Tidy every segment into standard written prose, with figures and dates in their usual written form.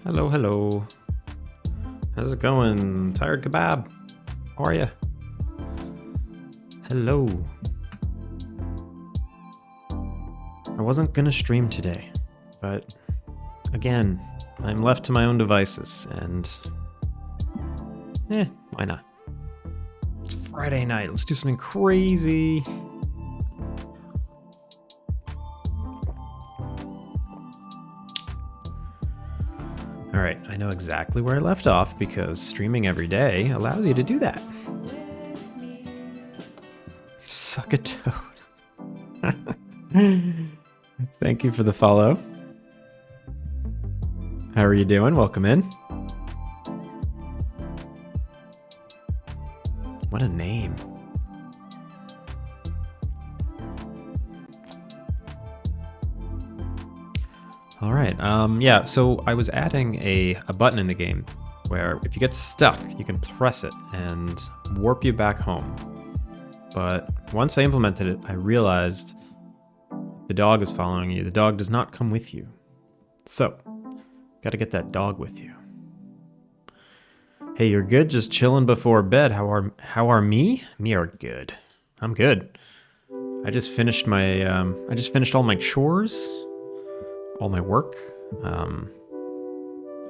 Hello, hello. How's it going? Tired Kebab? How are you? Hello. I wasn't gonna stream today, but again, I'm left to my own devices, and why not? It's Friday night. Let's do something crazy. All right, I know exactly where I left off because streaming every day allows you to do that. Suck a toad. Thank you for the follow. How are you doing? Welcome in. What a name. All right, yeah, so I was adding a button in the game where if you get stuck, you can press it and warp you back home. But once I implemented it, I realized the dog is following you. The dog does not come with you. So, gotta get that dog with you. Hey, you're good? Just chilling before bed. How are me? Me are good. I'm good. I just finished all my chores. All my work. I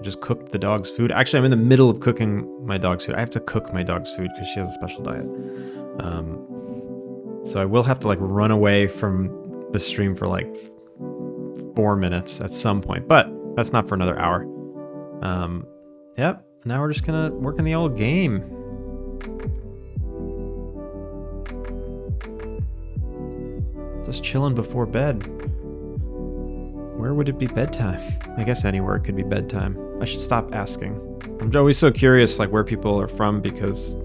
just cooked the dog's food. Actually, I'm in the middle of cooking my dog's food. I have to cook my dog's food because she has a special diet. So I will have to run away from the stream for 4 minutes at some point, but that's not for another hour. Yep. Now we're just gonna work in the old game. Just chilling before bed. Where would it be bedtime? I guess anywhere it could be bedtime. I should stop asking. I'm always so curious where people are from because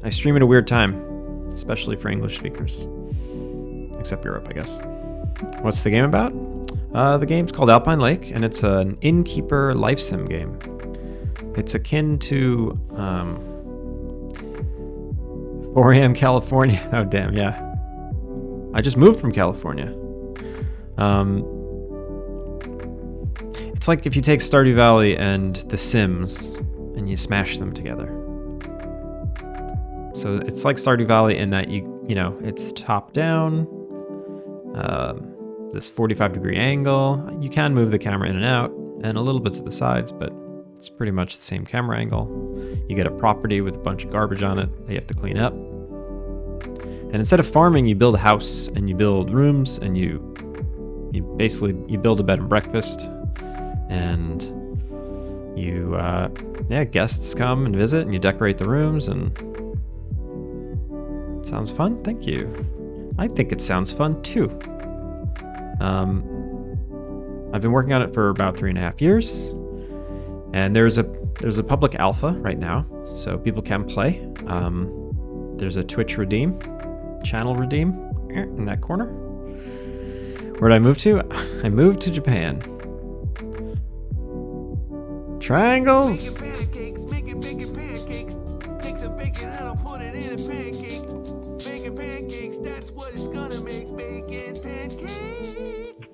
I stream at a weird time, especially for English speakers. Except Europe, I guess. What's the game about? The game's called Alpine Lake, and it's an Innkeeper life sim game. It's akin to 4 a.m. California. Oh, damn, yeah. I just moved from California. It's like if you take Stardew Valley and The Sims and you smash them together. So it's like Stardew Valley in that you know, it's top down, this 45-degree angle. You can move the camera in and out and a little bit to the sides, but it's pretty much the same camera angle. You get a property with a bunch of garbage on it that you have to clean up. And instead of farming, you build a house and you build rooms and you build a bed and breakfast. And you, guests come and visit, and you decorate the rooms, and it sounds fun. Thank you. I think it sounds fun too. I've been working on it for about 3.5 years, and there's a public alpha right now, so people can play. There's a Twitch redeem, channel redeem in that corner. Where did I move to? I moved to Japan. Triangles! Making pancakes. Take some bacon and I'll put it in a pancake. Making pancakes, that's what it's gonna make. Bacon pancake.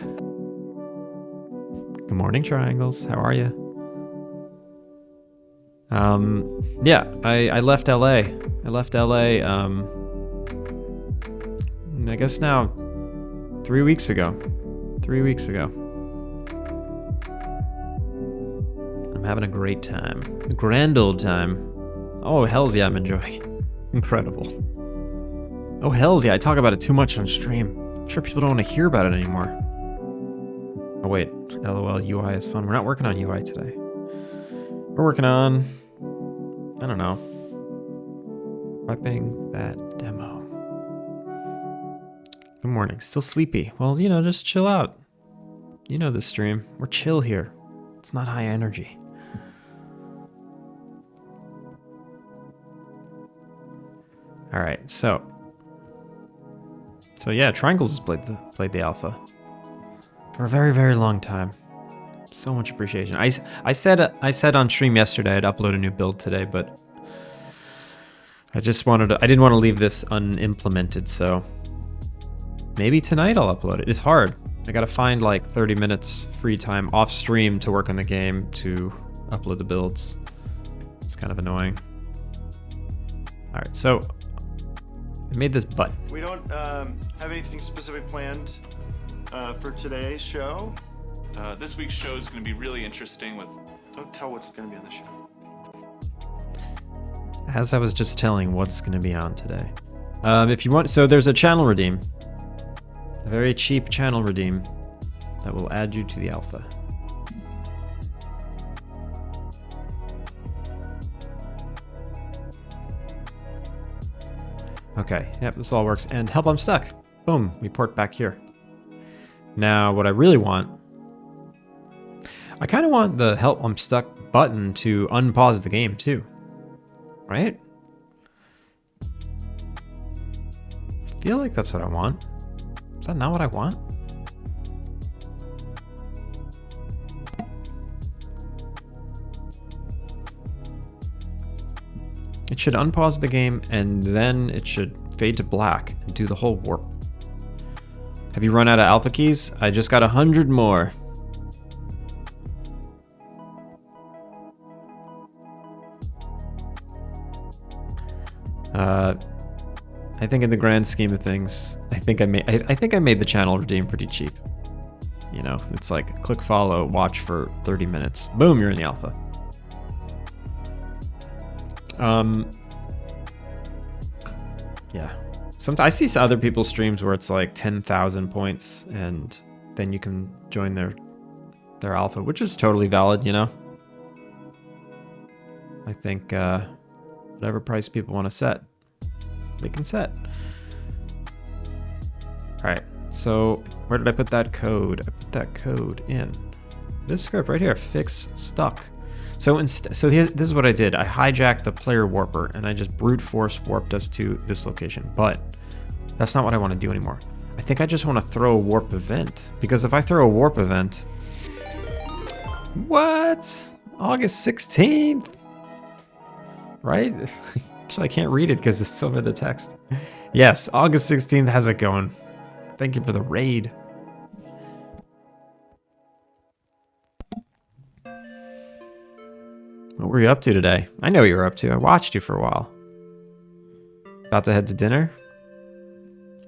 Good morning, Triangles. How are you? Yeah, I left LA. I guess now 3 weeks ago. 3 weeks ago. I'm having a great time. A grand old time. Oh, hells yeah, I'm enjoying it. Incredible. Oh, hells yeah, I talk about it too much on stream. I'm sure people don't want to hear about it anymore. Oh, wait. LOL, UI is fun. We're not working on UI today. We're working on... I don't know. Prepping that demo. Good morning. Still sleepy. Well, just chill out. You know this stream. We're chill here. It's not high energy. All right, so yeah, Triangles has played the alpha for a very, very long time. So much appreciation. I said on stream yesterday I'd upload a new build today, but I didn't want to leave this unimplemented, so maybe tonight I'll upload it. It's hard. I gotta find like 30 minutes free time off stream to work on the game to upload the builds. It's kind of annoying. All right, so I made this button. We don't have anything specific planned for today's show. This week's show is going to be really interesting with... Don't tell what's going to be on the show. As I was just telling what's going to be on today. If you want, so there's a channel redeem. A very cheap channel redeem that will add you to the alpha. Okay, yep, this all works. And help, I'm stuck. Boom, we port back here. Now, what I really want... I kind of want the help, I'm stuck button to unpause the game too. Right? I feel like that's what I want. Is that not what I want? It should unpause the game and then it should fade to black and do the whole warp. Have you run out of alpha keys? I just got 100 more. I think in the grand scheme of things, I think I made the channel redeem pretty cheap. You know, it's like click follow, watch for 30 minutes. Boom, you're in the alpha. Yeah. Sometimes I see other people's streams where it's like 10,000 points and then you can join their alpha, which is totally valid, you know? I think whatever price people want to set, they can set. All right, so where did I put that code? I put that code in this script right here, fix stuck. So here, this is what I did. I hijacked the player warper and I just brute force warped us to this location, but that's not what I want to do anymore. I think I just want to throw a warp event, because if I throw a warp event, what? August 16th? Right? Actually, I can't read it because it's over the text. Yes, August 16th. How's it going? Thank you for the raid. What were you up to today? I know what you were up to. I watched you for a while. About to head to dinner?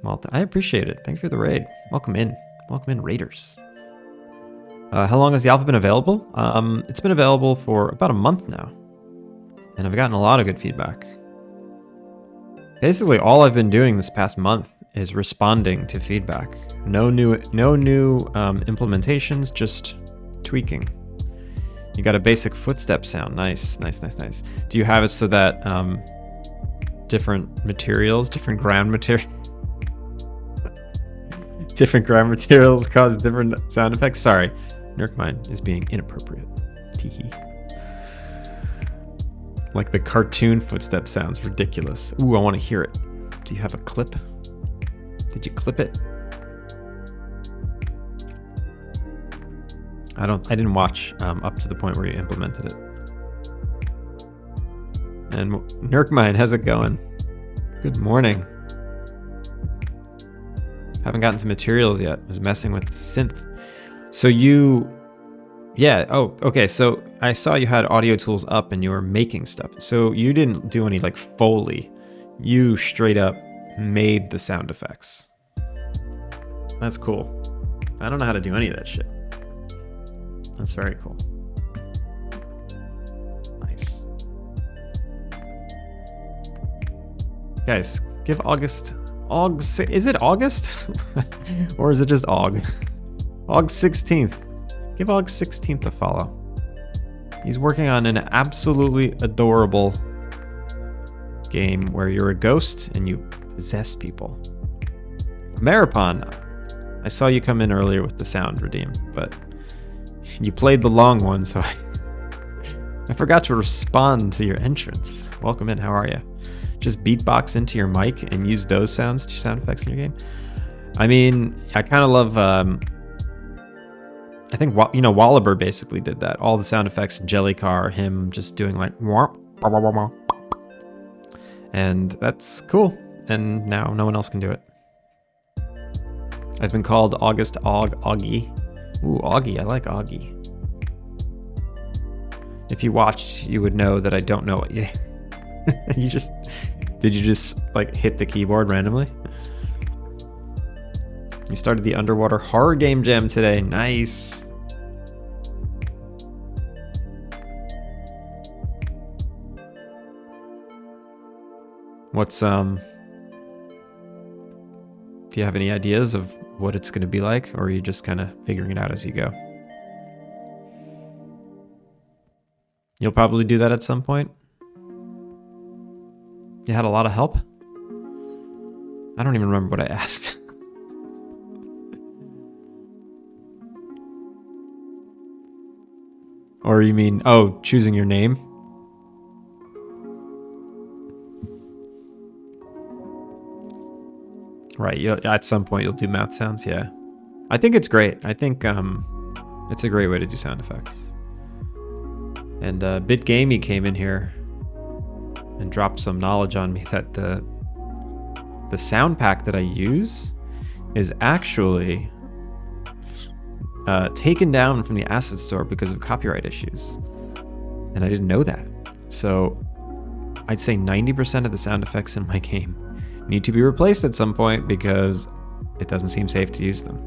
Well, I appreciate it. Thank you for the raid. Welcome in. Welcome in, raiders. How long has the alpha been available? It's been available for about a month now. And I've gotten a lot of good feedback. Basically, all I've been doing this past month is responding to feedback. No new implementations, just tweaking. You got a basic footstep sound. Nice, nice, nice, nice. Do you have it so that different materials, different ground materials cause different sound effects? Sorry, Nurkmine is being inappropriate. Teehee. Like the cartoon footstep sounds ridiculous. Ooh, I want to hear it. Do you have a clip? Did you clip it? I didn't watch up to the point where you implemented it. And Nurkmine, how's it going? Good morning. Haven't gotten to materials yet. Was messing with the synth. So yeah, oh, okay, so I saw you had audio tools up and you were making stuff. So you didn't do any like Foley. You straight up made the sound effects. That's cool. I don't know how to do any of that shit. That's very cool. Nice. Guys, give August... Is it August? Or is it just Aug? August 16th. Give August 16th a follow. He's working on an absolutely adorable game where you're a ghost and you possess people. Maripon, I saw you come in earlier with the sound redeem, but you played the long one, so I forgot to respond to your entrance. Welcome in, how are you? Just beatbox into your mic and use those sound effects in your game? I mean, I kind of love... I think, you know, Wallaber basically did that. All the sound effects in Jellycar, him just doing like... And that's cool. And now no one else can do it. I've been called August Augie. Ooh, Augie. I like Augie. If you watched, you would know that I don't know what you... Did you just like hit the keyboard randomly? You started the underwater horror game jam today. Nice. What's do you have any ideas of what it's going to be like, or are you just kind of figuring it out as you go? You'll probably do that at some point. You had a lot of help? I don't even remember what I asked. Or you mean, oh, choosing your name? Right, at some point you'll do mouth sounds, yeah. I think it's great. I think it's a great way to do sound effects. And BitGamey came in here and dropped some knowledge on me that the sound pack that I use is actually taken down from the asset store because of copyright issues. And I didn't know that. So I'd say 90% of the sound effects in my game need to be replaced at some point because it doesn't seem safe to use them.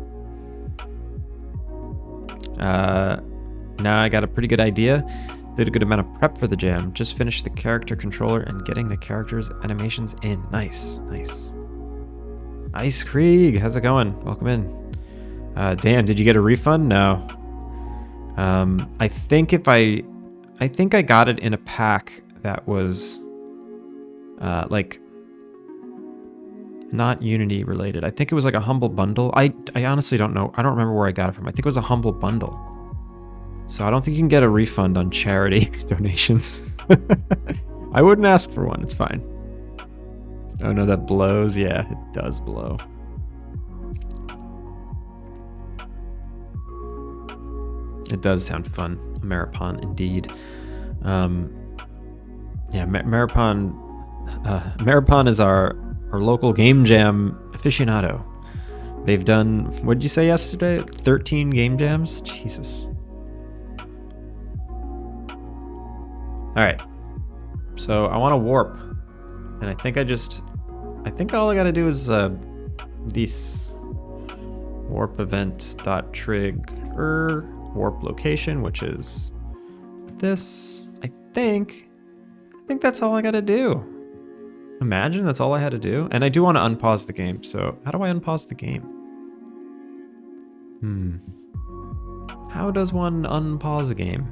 Now I got a pretty good idea. Did a good amount of prep for the jam. Just finished the character controller and getting the characters' animations in. Nice, nice. Ice Krieg, how's it going? Welcome in. Dan, did you get a refund? No. I think I got it in a pack that was like not Unity related. I think it was like a Humble Bundle. I honestly don't know. I don't remember where I got it from. I think it was a Humble Bundle. So I don't think you can get a refund on charity donations. I wouldn't ask for one. It's fine. Oh no, that blows. Yeah, it does blow. It does sound fun. Maripon, indeed. Yeah, Maripon is our local game jam aficionado. They've done, what did you say yesterday? 13 game jams? Jesus. All right. So I want to warp. And I think all I got to do is this warp event.trigger warp location, which is this. I think that's all I got to do. Imagine that's all I had to do. And I do want to unpause the game. So how do I unpause the game? How does one unpause a game?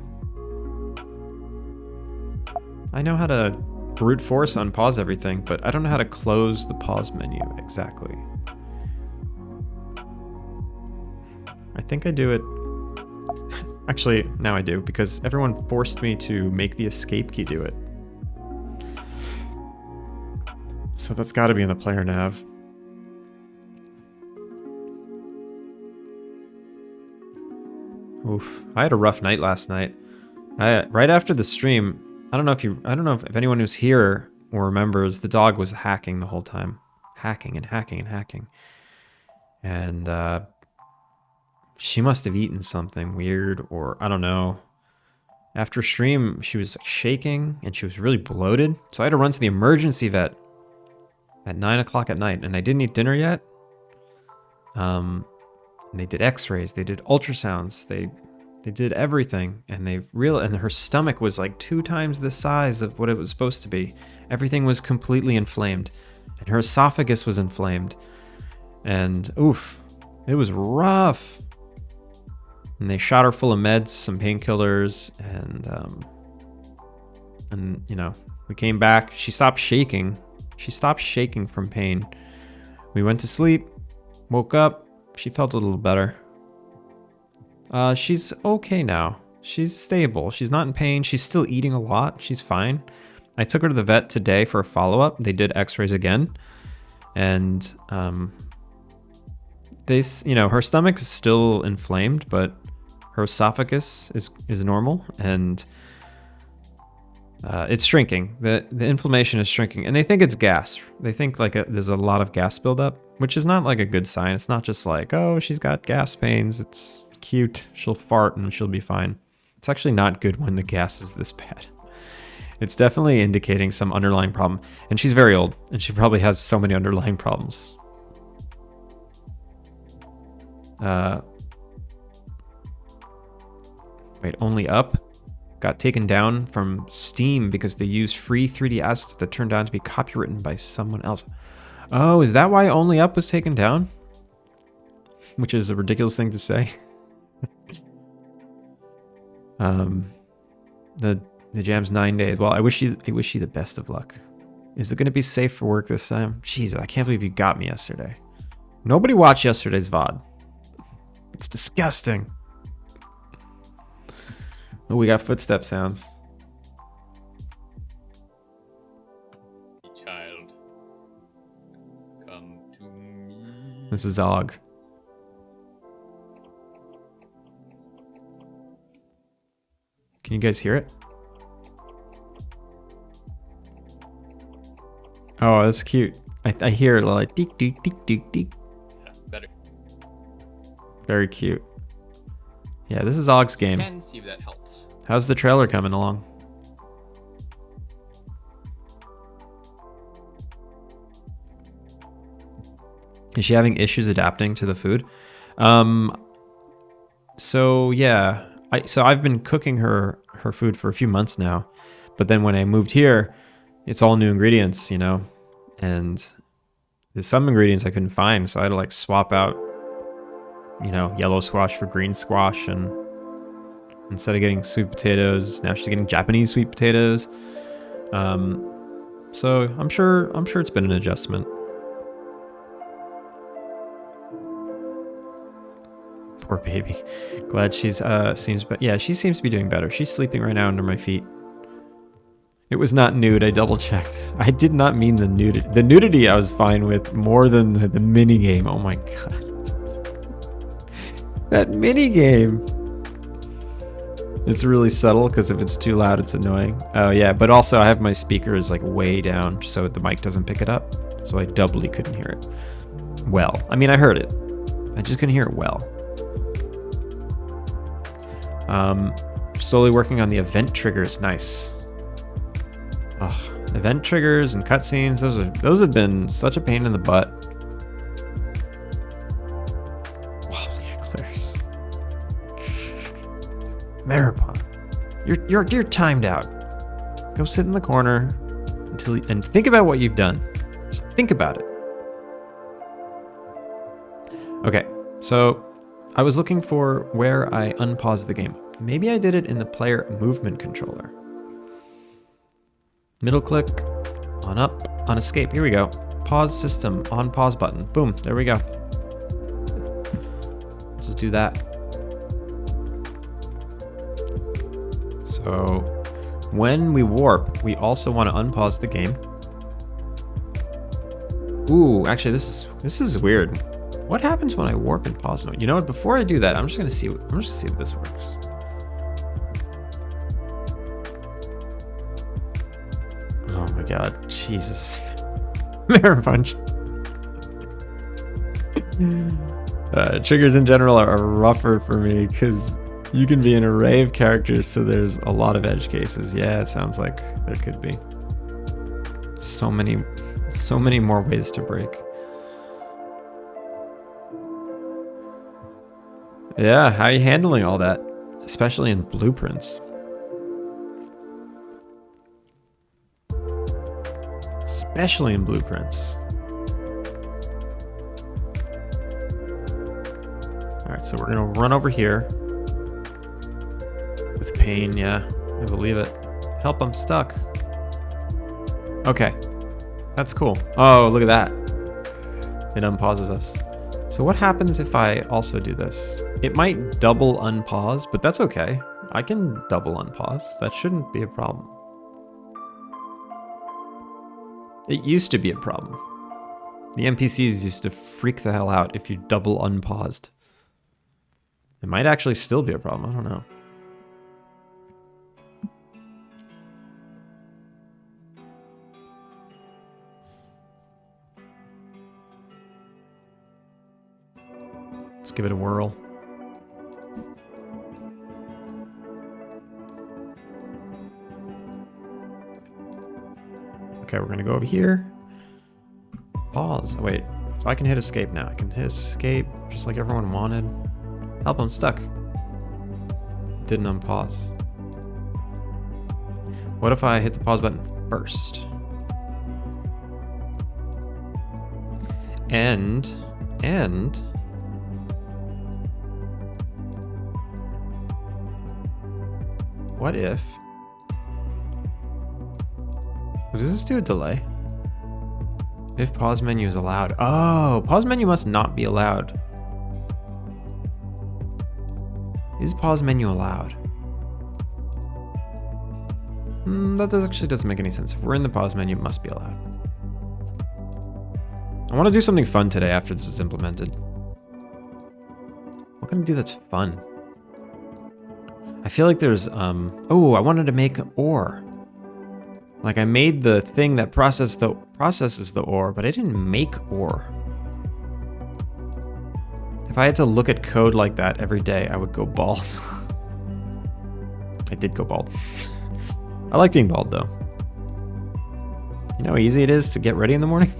I know how to brute force unpause everything, but I don't know how to close the pause menu exactly. I think I do it. Actually, now I do, because everyone forced me to make the escape key do it. So that's got to be in the player nav. Oof. I had a rough night last night. Right after the stream, I don't know if anyone who's here remembers, the dog was hacking the whole time. Hacking and hacking and hacking. And she must have eaten something weird, or I don't know. After stream, she was shaking and she was really bloated. So I had to run to the emergency vet at 9 o'clock at night, and I didn't eat dinner yet. They did x-rays, they did ultrasounds, they did everything, and and her stomach was like 2 times the size of what it was supposed to be. Everything was completely inflamed, and her esophagus was inflamed. And oof, it was rough. And they shot her full of meds, some painkillers, and you know, we came back. She stopped shaking. She stopped shaking from pain. We went to sleep, woke up. She felt a little better. She's okay now. She's stable. She's not in pain. She's still eating a lot. She's fine. I took her to the vet today for a follow-up. They did x-rays again. And her stomach is still inflamed, but her esophagus is normal. And It's shrinking. The inflammation is shrinking, and they think it's gas. They think like there's a lot of gas buildup, which is not like a good sign. It's not just like, oh, she's got gas pains. It's cute. She'll fart and she'll be fine. It's actually not good when the gas is this bad. It's definitely indicating some underlying problem. And she's very old, and she probably has so many underlying problems. Wait, only up? Got taken down from Steam because they use free 3D assets that turned out to be copywritten by someone else. Oh, is that why Only Up was taken down? Which is a ridiculous thing to say. The jam's 9 days. Well, I wish you the best of luck. Is it going to be safe for work this time? Jeez, I can't believe you got me yesterday. Nobody watched yesterday's VOD. It's disgusting. Oh, we got footstep sounds. Child, come to me. This is Og. Can you guys hear it? Oh, that's cute. I hear it like deek deek deek deek deek. Yeah, better. Very cute. Yeah, this is Og's game. Can see if that helps. How's the trailer coming along? Is she having issues adapting to the food? So yeah, I've been cooking her food for a few months now, but then when I moved here, it's all new ingredients, you know, and there's some ingredients I couldn't find, so I had to like swap out, you know, yellow squash for green squash, and instead of getting sweet potatoes, now she's getting Japanese sweet potatoes. So I'm sure it's been an adjustment. Poor baby. Glad she's she seems to be doing better. She's sleeping right now under my feet. It was not nude. I double checked. I did not mean the nudity. The nudity I was fine with more than the mini game. Oh my god. That mini game. It's really subtle because if it's too loud, it's annoying. Oh yeah, but also I have my speakers like way down so the mic doesn't pick it up. So I doubly couldn't hear it. Well, I mean, I heard it. I just couldn't hear it well. Slowly working on the event triggers. Nice. Oh, event triggers and cutscenes. Those have been such a pain in the butt. Wobbly eclairs. Maripon, you're timed out. Go sit in the corner and think about what you've done. Just think about it. Okay, so I was looking for where I unpaused the game. Maybe I did it in the player movement controller. Middle click, on up, on escape. Here we go. Pause system, on pause button. Boom, there we go. Just do that. So when we warp, we also want to unpause the game. Ooh, actually this is weird. What happens when I warp in pause mode? You know what? Before I do that, I'm just gonna see if this works. Oh my god, Jesus. Mirror punch. Triggers in general are rougher for me because you can be an array of characters, so there's a lot of edge cases. Yeah, it sounds like there could be. So many more ways to break. Yeah, how are you handling all that? Especially in blueprints. Especially in blueprints. Alright, so we're gonna run over here. With pain, yeah. I believe it. Help, I'm stuck. Okay. That's cool. Oh, look at that. It unpauses us. So what happens if I also do this? It might double unpause, but that's okay. I can double unpause. That shouldn't be a problem. It used to be a problem. The NPCs used to freak the hell out if you double unpaused. It might actually still be a problem. I don't know. Let's give it a whirl. Okay, we're gonna go over here. Pause. Oh, wait. So I can hit escape now. I can hit escape just like everyone wanted. Help, I'm stuck. Didn't unpause. What if I hit the pause button first? And what if, does this do a delay? If pause menu is allowed. Oh, pause menu must not be allowed. Is pause menu allowed? That actually doesn't make any sense. If we're in the pause menu, it must be allowed. I want to do something fun today after this is implemented. What can I do that's fun? I feel like there's, oh, I wanted to make ore. Like I made the thing that processes the ore, but I didn't make ore. If I had to look at code like that every day, I would go bald. I did go bald. I like being bald though. You know how easy it is to get ready in the morning?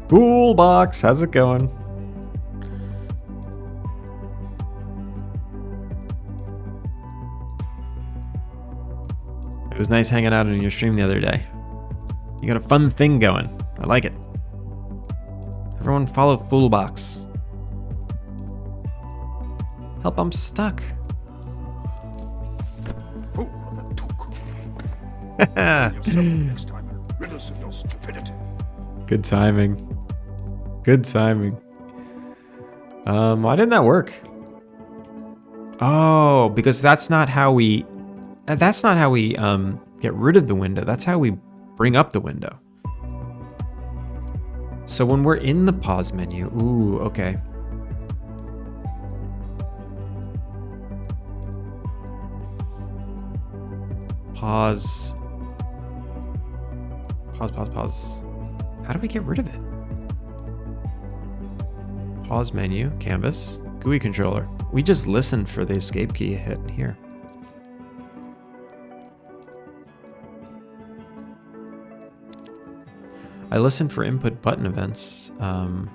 Boolbox, how's it going? It was nice hanging out in your stream the other day. You got a fun thing going. I like it. Everyone follow Boolbox. Help, I'm stuck. Fool of a took. Yourself next time and rid us of your stupidity. Good timing. Good timing. Why didn't that work? Oh, because that's not how we get rid of the window. That's how we bring up the window. So when we're in the pause menu, ooh, okay. Pause. Pause. How do we get rid of it? Pause menu, canvas, GUI controller. We just listened for the escape key hit here. I listened for input button events. I'd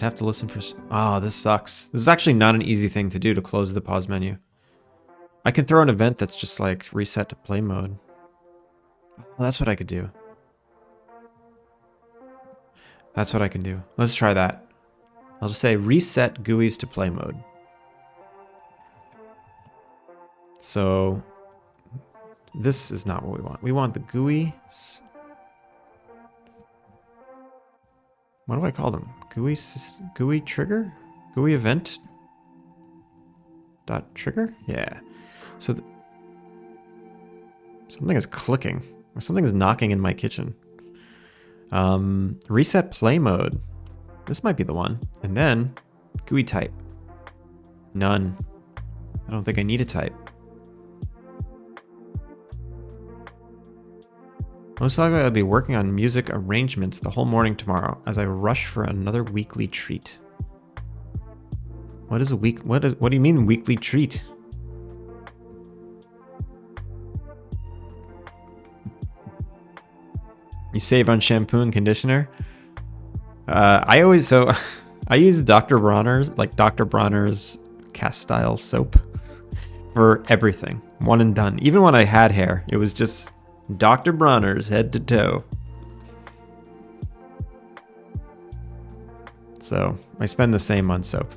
have to listen for... Oh, this sucks. This is actually not an easy thing to do, to close the pause menu. I can throw an event that's just like reset to play mode. Well, that's what I could do. That's what I can do. Let's try that. I'll just say reset GUIs to play mode. So this is not what we want. We want the GUI. What do I call them? GUI trigger? GUI event? Dot trigger? Yeah. So something is clicking, or something is knocking in my kitchen. Reset play mode. This might be the one. And then GUI type. None. I don't think I need a type. Most likely I'll be working on music arrangements the whole morning tomorrow as I rush for another weekly treat. What is a week? What do you mean weekly treat? You save on shampoo and conditioner? I use Dr. Bronner's Castile soap for everything. One and done. Even when I had hair, it was just Dr. Bronner's head to toe. So I spend the same on soap.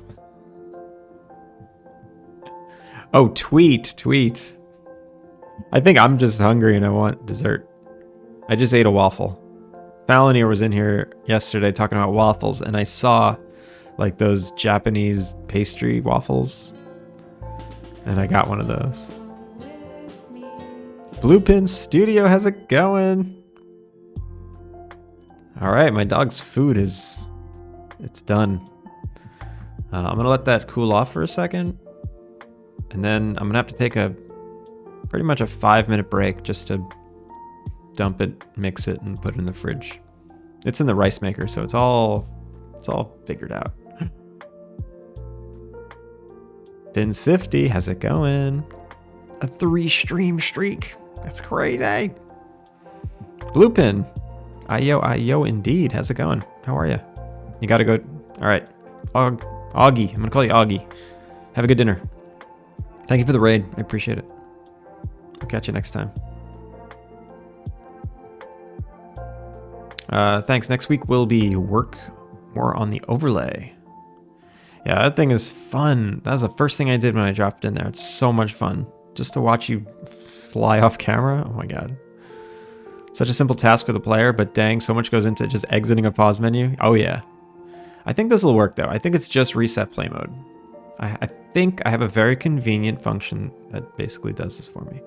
Oh, tweet. I think I'm just hungry and I want dessert. I just ate a waffle. Falonier was in here yesterday talking about waffles, and I saw like those Japanese pastry waffles, and I got one of those. Bluepin Studio, how's it going? All right, my dog's food it's done. I'm gonna let that cool off for a second, and then I'm gonna have to take pretty much a 5-minute break just to dump it, mix it, and put it in the fridge. It's in the rice maker, so it's all It's all figured out. Been Sifty, how's it going? A 3-stream streak. That's crazy. Bluepin. Ayo, indeed. How's it going? How are you? You gotta go. All right. Augie. I'm gonna call you Augie. Have a good dinner. Thank you for the raid. I appreciate it. I'll catch you next time. Thanks. Next week will be work more on the overlay. Yeah, that thing is fun. That was the first thing I did when I dropped in there. It's so much fun. Just to watch you fly off camera. Oh my god. Such a simple task for the player, but dang, so much goes into just exiting a pause menu. Oh yeah. I think this will work though. I think it's just reset play mode. I think I have a very convenient function that basically does this for me.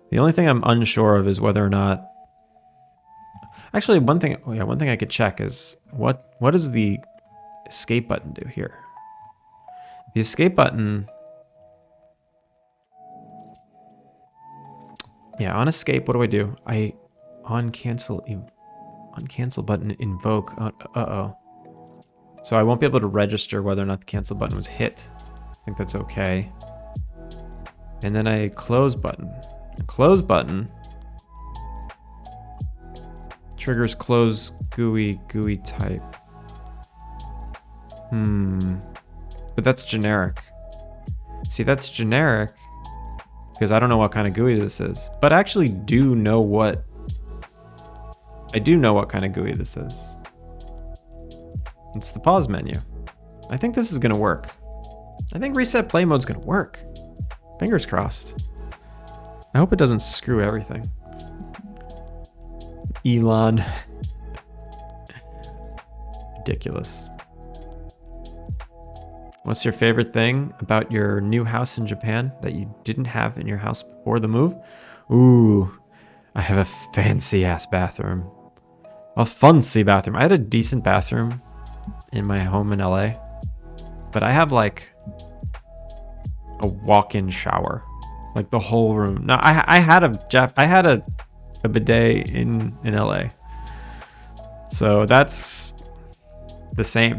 The only thing I'm unsure of is whether or not... Actually, one thing I could check is what does the escape button do here? The escape button... Yeah, on escape, what do? On cancel button invoke. Uh-oh. So I won't be able to register whether or not the cancel button was hit. I think that's okay. And then a close button. A close button triggers close GUI type. But that's generic. See, that's generic because I don't know what kind of GUI this is. But I actually do know what... I do know what kind of GUI this is. It's the pause menu. I think this is gonna work. I think reset play mode's gonna work. Fingers crossed. I hope it doesn't screw everything. Elon. Ridiculous. What's your favorite thing about your new house in Japan that you didn't have in your house before the move? Ooh, I have a fancy ass bathroom. A fancy bathroom. I had a decent bathroom in my home in LA, but I have like a walk-in shower, like the whole room. No, I had a bidet in LA, so that's the same.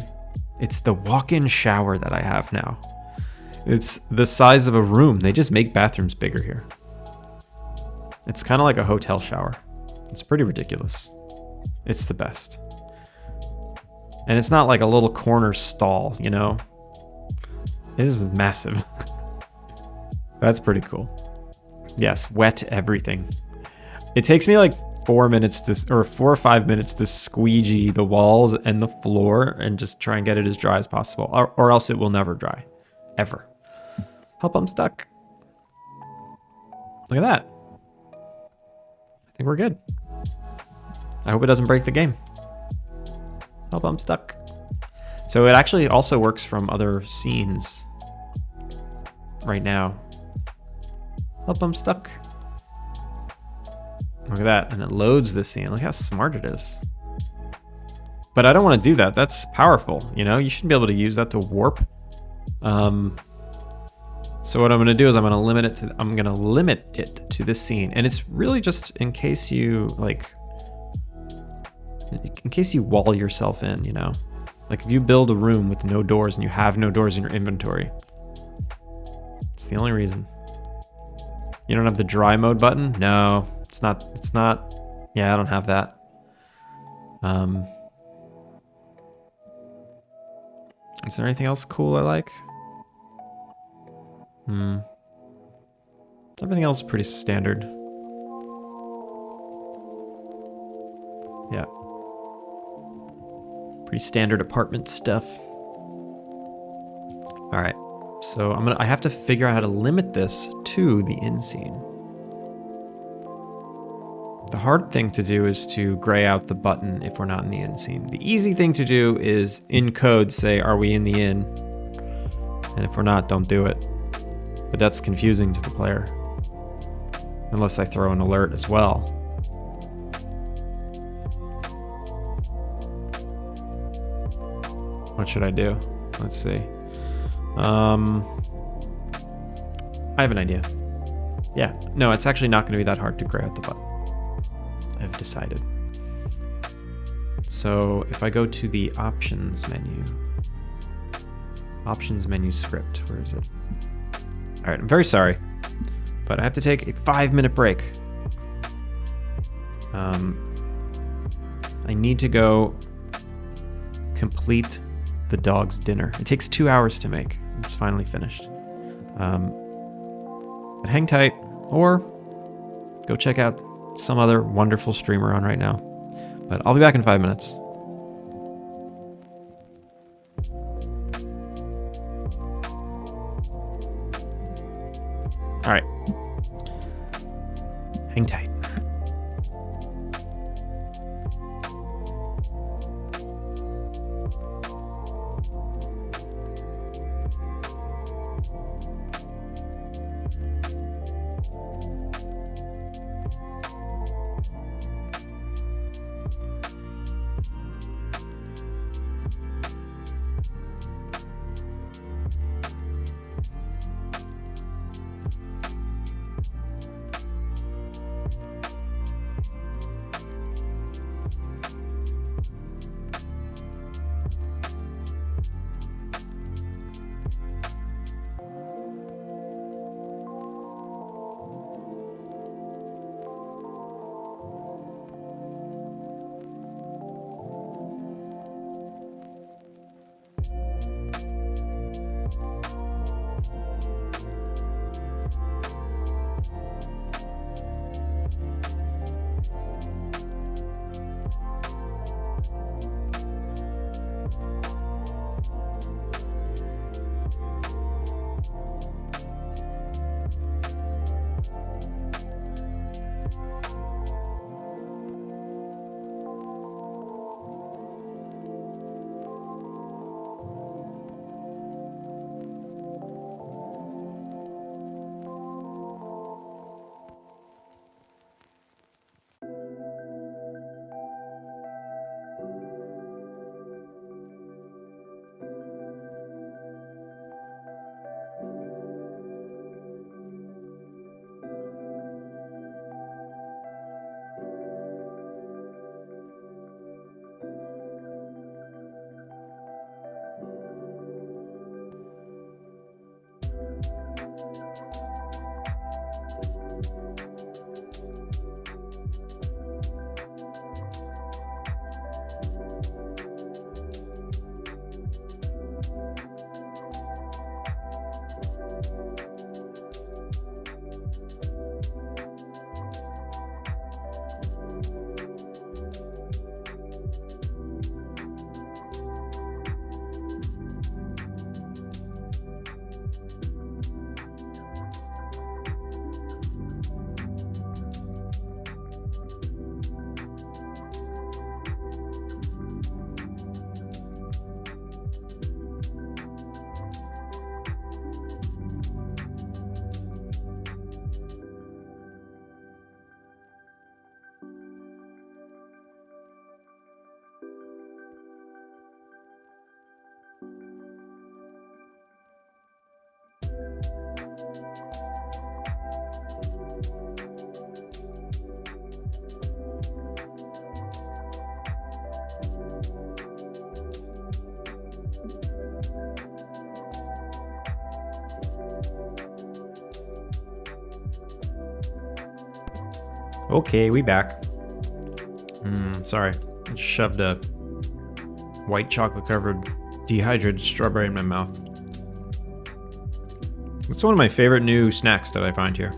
It's the walk-in shower that I have now. It's the size of a room. They just make bathrooms bigger here. It's kind of like a hotel shower. It's pretty ridiculous. It's the best. And it's not like a little corner stall, you know? It is massive. That's pretty cool. Yes, wet everything. It takes me like 4 or 5 minutes to squeegee the walls and the floor and just try and get it as dry as possible, or else it will never dry. Ever. Help, I'm stuck. Look at that. I think we're good. I hope it doesn't break the game. Help, I'm stuck. So it actually also works from other scenes right now. Help, I'm stuck. Look at that, and it loads the scene. Look how smart it is. But I don't want to do that. That's powerful, you know? You shouldn't be able to use that to warp. So what I'm going to do is I'm going to limit it to this scene, and it's really just in case you wall yourself in, you know? Like if you build a room with no doors and you have no doors in your inventory. It's the only reason. You don't have the dry mode button? No, it's not. Yeah, I don't have that. Is there anything else cool I like? Everything else is pretty standard. Yeah. Pretty standard apartment stuff. All right. So I have to figure out how to limit this to the in scene. The hard thing to do is to gray out the button if we're not in the in scene. The easy thing to do is in code say, are we in the in? And if we're not, don't do it. But that's confusing to the player. Unless I throw an alert as well. What should I do? Let's see. I have an idea. Yeah, no, it's actually not going to be that hard to gray out the button. I've decided. So if I go to the options menu script, where is it? All right, I'm very sorry, but I have to take a 5-minute break. I need to go complete the dog's dinner. It takes 2 hours to make. It's finally finished. But hang tight, or go check out some other wonderful streamer on right now. But I'll be back in 5 minutes. All right. Hang tight. Okay, we back. Sorry, I just shoved a white chocolate covered dehydrated strawberry in my mouth. It's one of my favorite new snacks that I find here.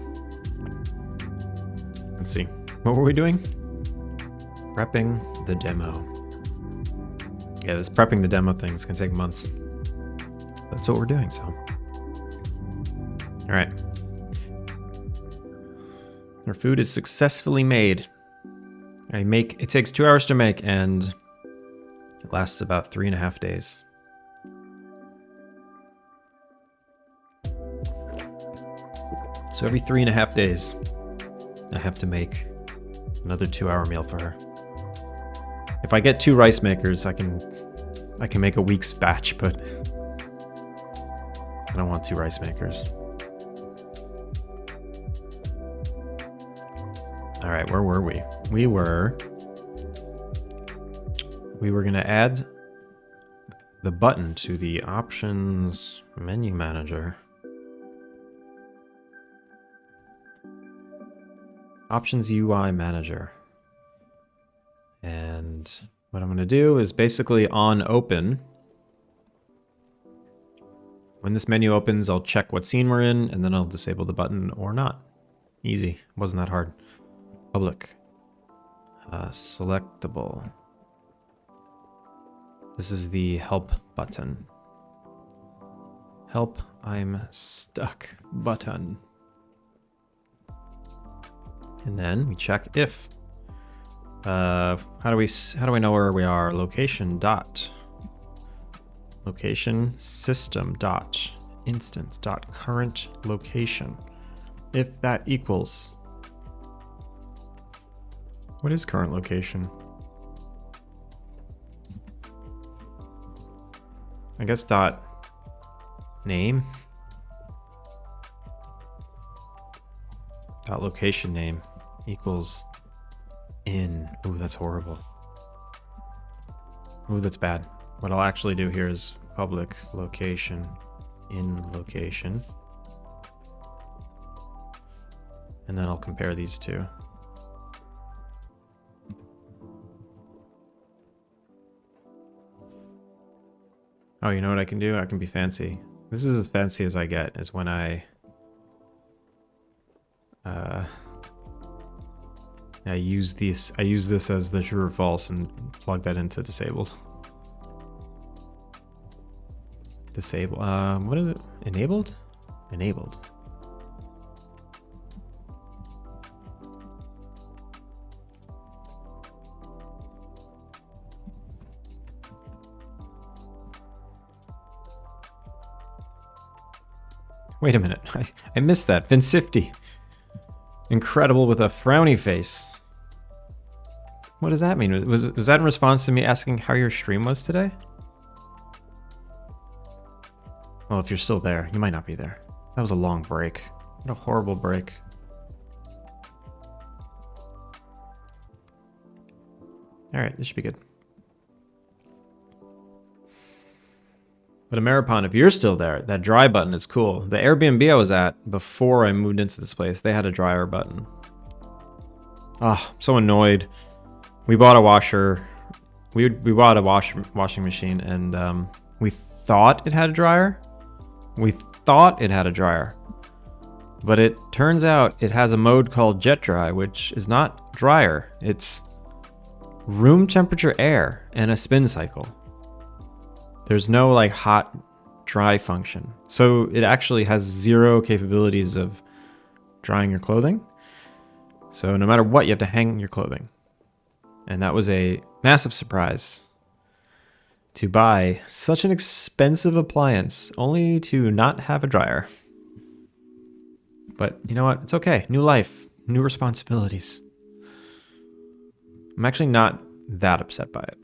Let's see. What were we doing? Prepping the demo. Yeah, this prepping the demo thing is gonna take months. That's what we're doing, so. Alright. Our food is successfully made. It takes 2 hours to make, and it lasts about 3.5 days. So every 3.5 days, I have to make another 2-hour meal for her. If I get 2 rice makers, I can make a week's batch, but I don't want 2 rice makers. All right, where were we? We were we were going to add the button to the options menu manager. Options UI manager. And what I'm going to do is basically on open. When this menu opens, I'll check what scene we're in, and then I'll disable the button or not. Easy. Wasn't that hard. Public. Selectable. This is the help button. Help, I'm stuck button. And then we check if. How do we know where we are? Location dot. Location system dot instance dot current location. If that equals. What is current location? I guess dot name. Dot location name equals in. Ooh, that's horrible. Ooh, that's bad. What I'll actually do here is public location in location. And then I'll compare these two. Oh, you know what I can do? I can be fancy. This is as fancy as I get, is when I use this as the true or false and plug that into disabled. Disable. What is it? Enabled? Enabled. Wait a minute. I missed that. Vincifty. Incredible with a frowny face. What does that mean? Was that in response to me asking how your stream was today? Well, if you're still there, you might not be there. That was a long break. What a horrible break. Alright, this should be good. But Ameripon, if you're still there, that dry button is cool. The Airbnb I was at before I moved into this place, they had a dryer button. Ah, I'm so annoyed. We bought a washer. We bought a washing machine, and we thought it had a dryer. We thought it had a dryer. But it turns out it has a mode called jet dry, which is not dryer. It's room temperature air and a spin cycle. There's no like hot dry function. So it actually has zero capabilities of drying your clothing. So no matter what, you have to hang your clothing. And that was a massive surprise to buy such an expensive appliance only to not have a dryer. But you know what? It's okay. New life, new responsibilities. I'm actually not that upset by it.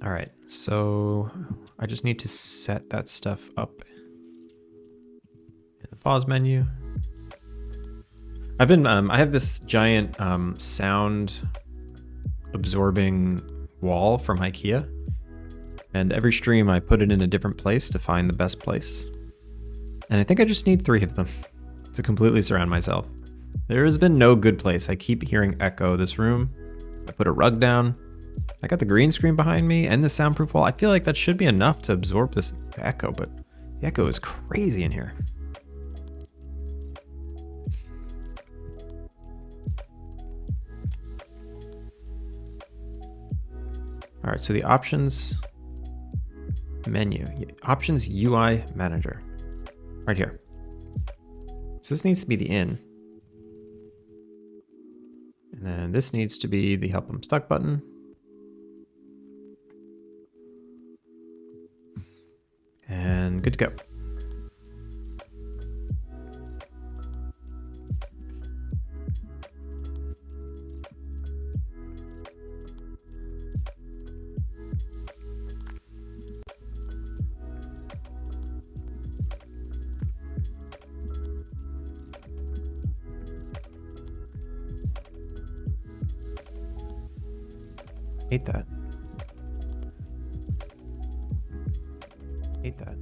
All right, so I just need to set that stuff up in the pause menu. I have this giant sound absorbing wall from IKEA, and every stream I put it in a different place to find the best place. And I think I just need 3 of them to completely surround myself. There has been no good place. I keep hearing echo. This room, I put a rug down. I got the green screen behind me and the soundproof wall. I feel like that should be enough to absorb this echo, but the echo is crazy in here. All right, so the options menu, options UI manager, right here. So this needs to be the in. And then this needs to be the help I'm stuck button. And good to go. Hate that. Hate that.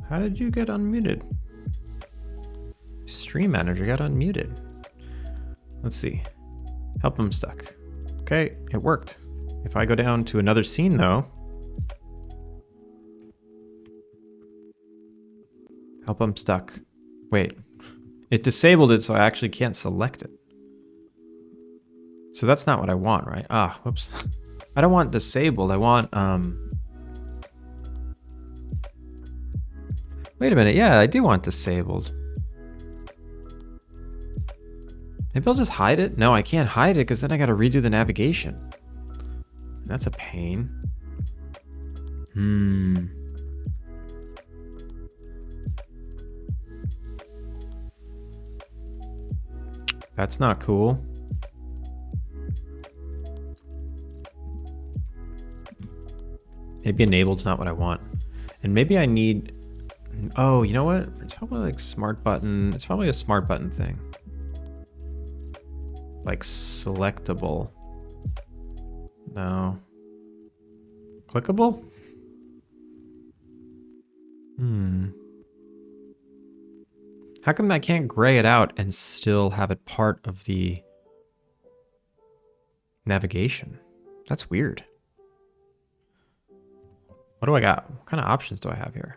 How did you get unmuted? Stream manager got unmuted. Let's see. Help him stuck. Okay, it worked. If I go down to another scene though. Help him stuck. Wait. It disabled it so I actually can't select it. So that's not what I want, right? Ah, whoops. I don't want disabled. I want, wait a minute. Yeah, I do want disabled. Maybe I'll just hide it? No, I can't hide it because then I got to redo the navigation. That's a pain. That's not cool. Maybe enabled's not what I want. And maybe I need... Oh, you know what? It's probably like smart button. It's probably a smart button thing. Like selectable. No. Clickable? How come I can't gray it out and still have it part of the navigation? That's weird. What do I got? What kind of options do I have here?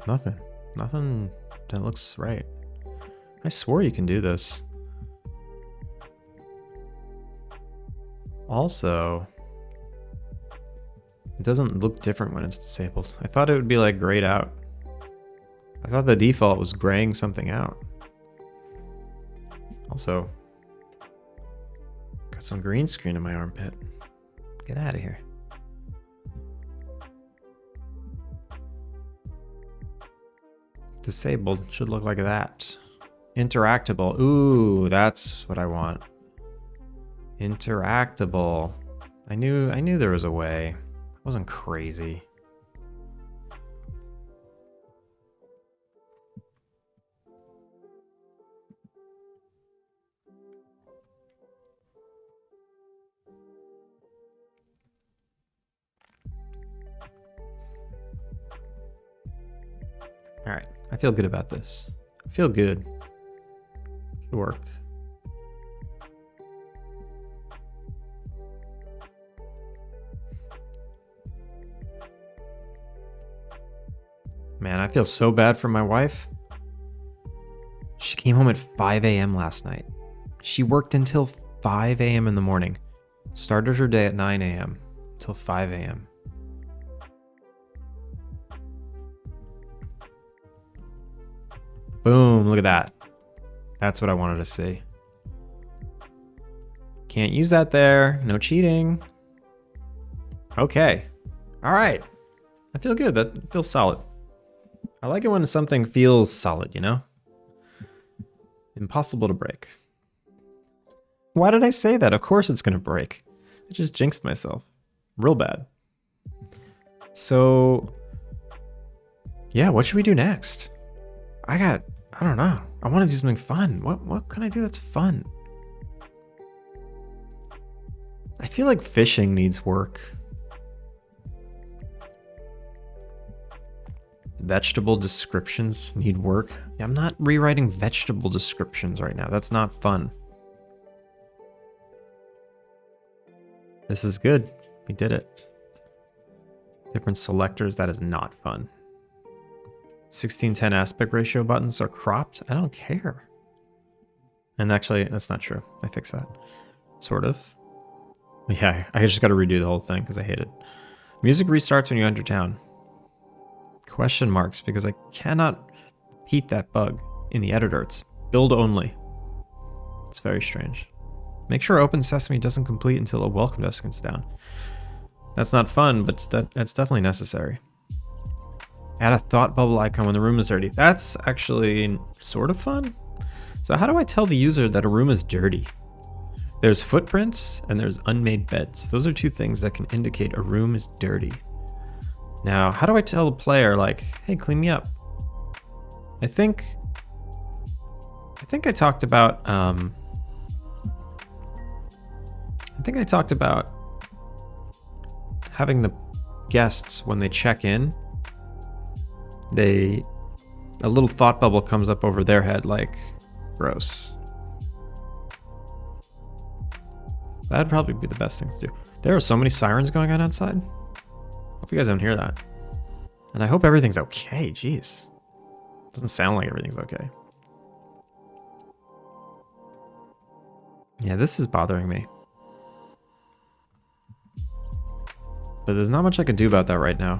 Nothing. Nothing that looks right. I swore you can do this. Also, it doesn't look different when it's disabled. I thought it would be like grayed out. I thought the default was graying something out. Also, got some green screen in my armpit. Get out of here. Disabled should look like that. Interactable. Ooh, that's what I want. Interactable. I knew there was a way. I wasn't crazy. All right, I feel good about this. I feel good. Should work. Man, I feel so bad for my wife. She came home at 5 a.m. last night. She worked until 5 a.m. in the morning. Started her day at 9 a.m. until 5 a.m. Boom, look at that. That's what I wanted to see. Can't use that there. No cheating. Okay. All right. I feel good. That feels solid. I like it when something feels solid, you know? Impossible to break. Why did I say that? Of course it's going to break. I just jinxed myself. Real bad. So, yeah, what should we do next? I don't know. I want to do something fun. What can I do that's fun? I feel like fishing needs work. Vegetable descriptions need work. I'm not rewriting vegetable descriptions right now. That's not fun. This is good. We did it. Different selectors. That is not fun. 16:10 aspect ratio buttons are cropped. I don't care. And actually, that's not true. I fixed that. Sort of. Yeah, I just got to redo the whole thing because I hate it. Music restarts when you enter town. Question marks because I cannot repeat that bug in the editor. It's build only. It's very strange. Make sure Open Sesame doesn't complete until a welcome desk is down. That's not fun, but that's definitely necessary. Add a thought bubble icon when the room is dirty. That's actually sort of fun. So how do I tell the user that a room is dirty? There's footprints and there's unmade beds. Those are two things that can indicate a room is dirty. Now, how do I tell the player, like, hey, clean me up? I think I talked about having the guests, when they check in, a little thought bubble comes up over their head, like, gross. That'd probably be the best thing to do. There are so many sirens going on outside. Hope you guys don't hear that. And I hope everything's okay. Jeez. Doesn't sound like everything's okay. Yeah, this is bothering me. But there's not much I can do about that right now.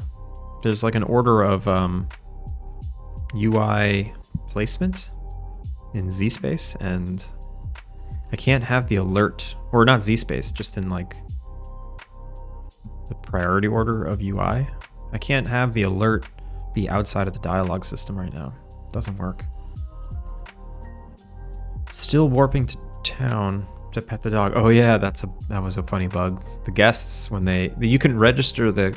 There's like an order of UI placement in Z-Space, and I can't have the alert, or not Z-Space, just in like the priority order of UI. I can't have the alert be outside of the dialogue system right now. It doesn't work. Still warping to town to pet the dog. Oh yeah, that was a funny bug. The guests, when you can register the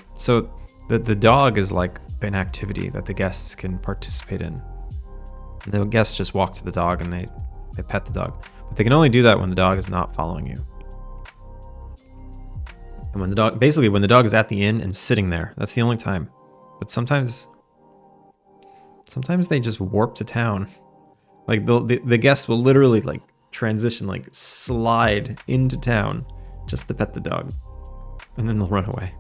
dog is like an activity that the guests can participate in. And the guests just walk to the dog and they pet the dog. But they can only do that when the dog is not following you. And when the dog is at the inn and sitting there, that's the only time. But sometimes they just warp to town. Like the guests will literally like transition, like slide into town just to pet the dog. And then they'll run away.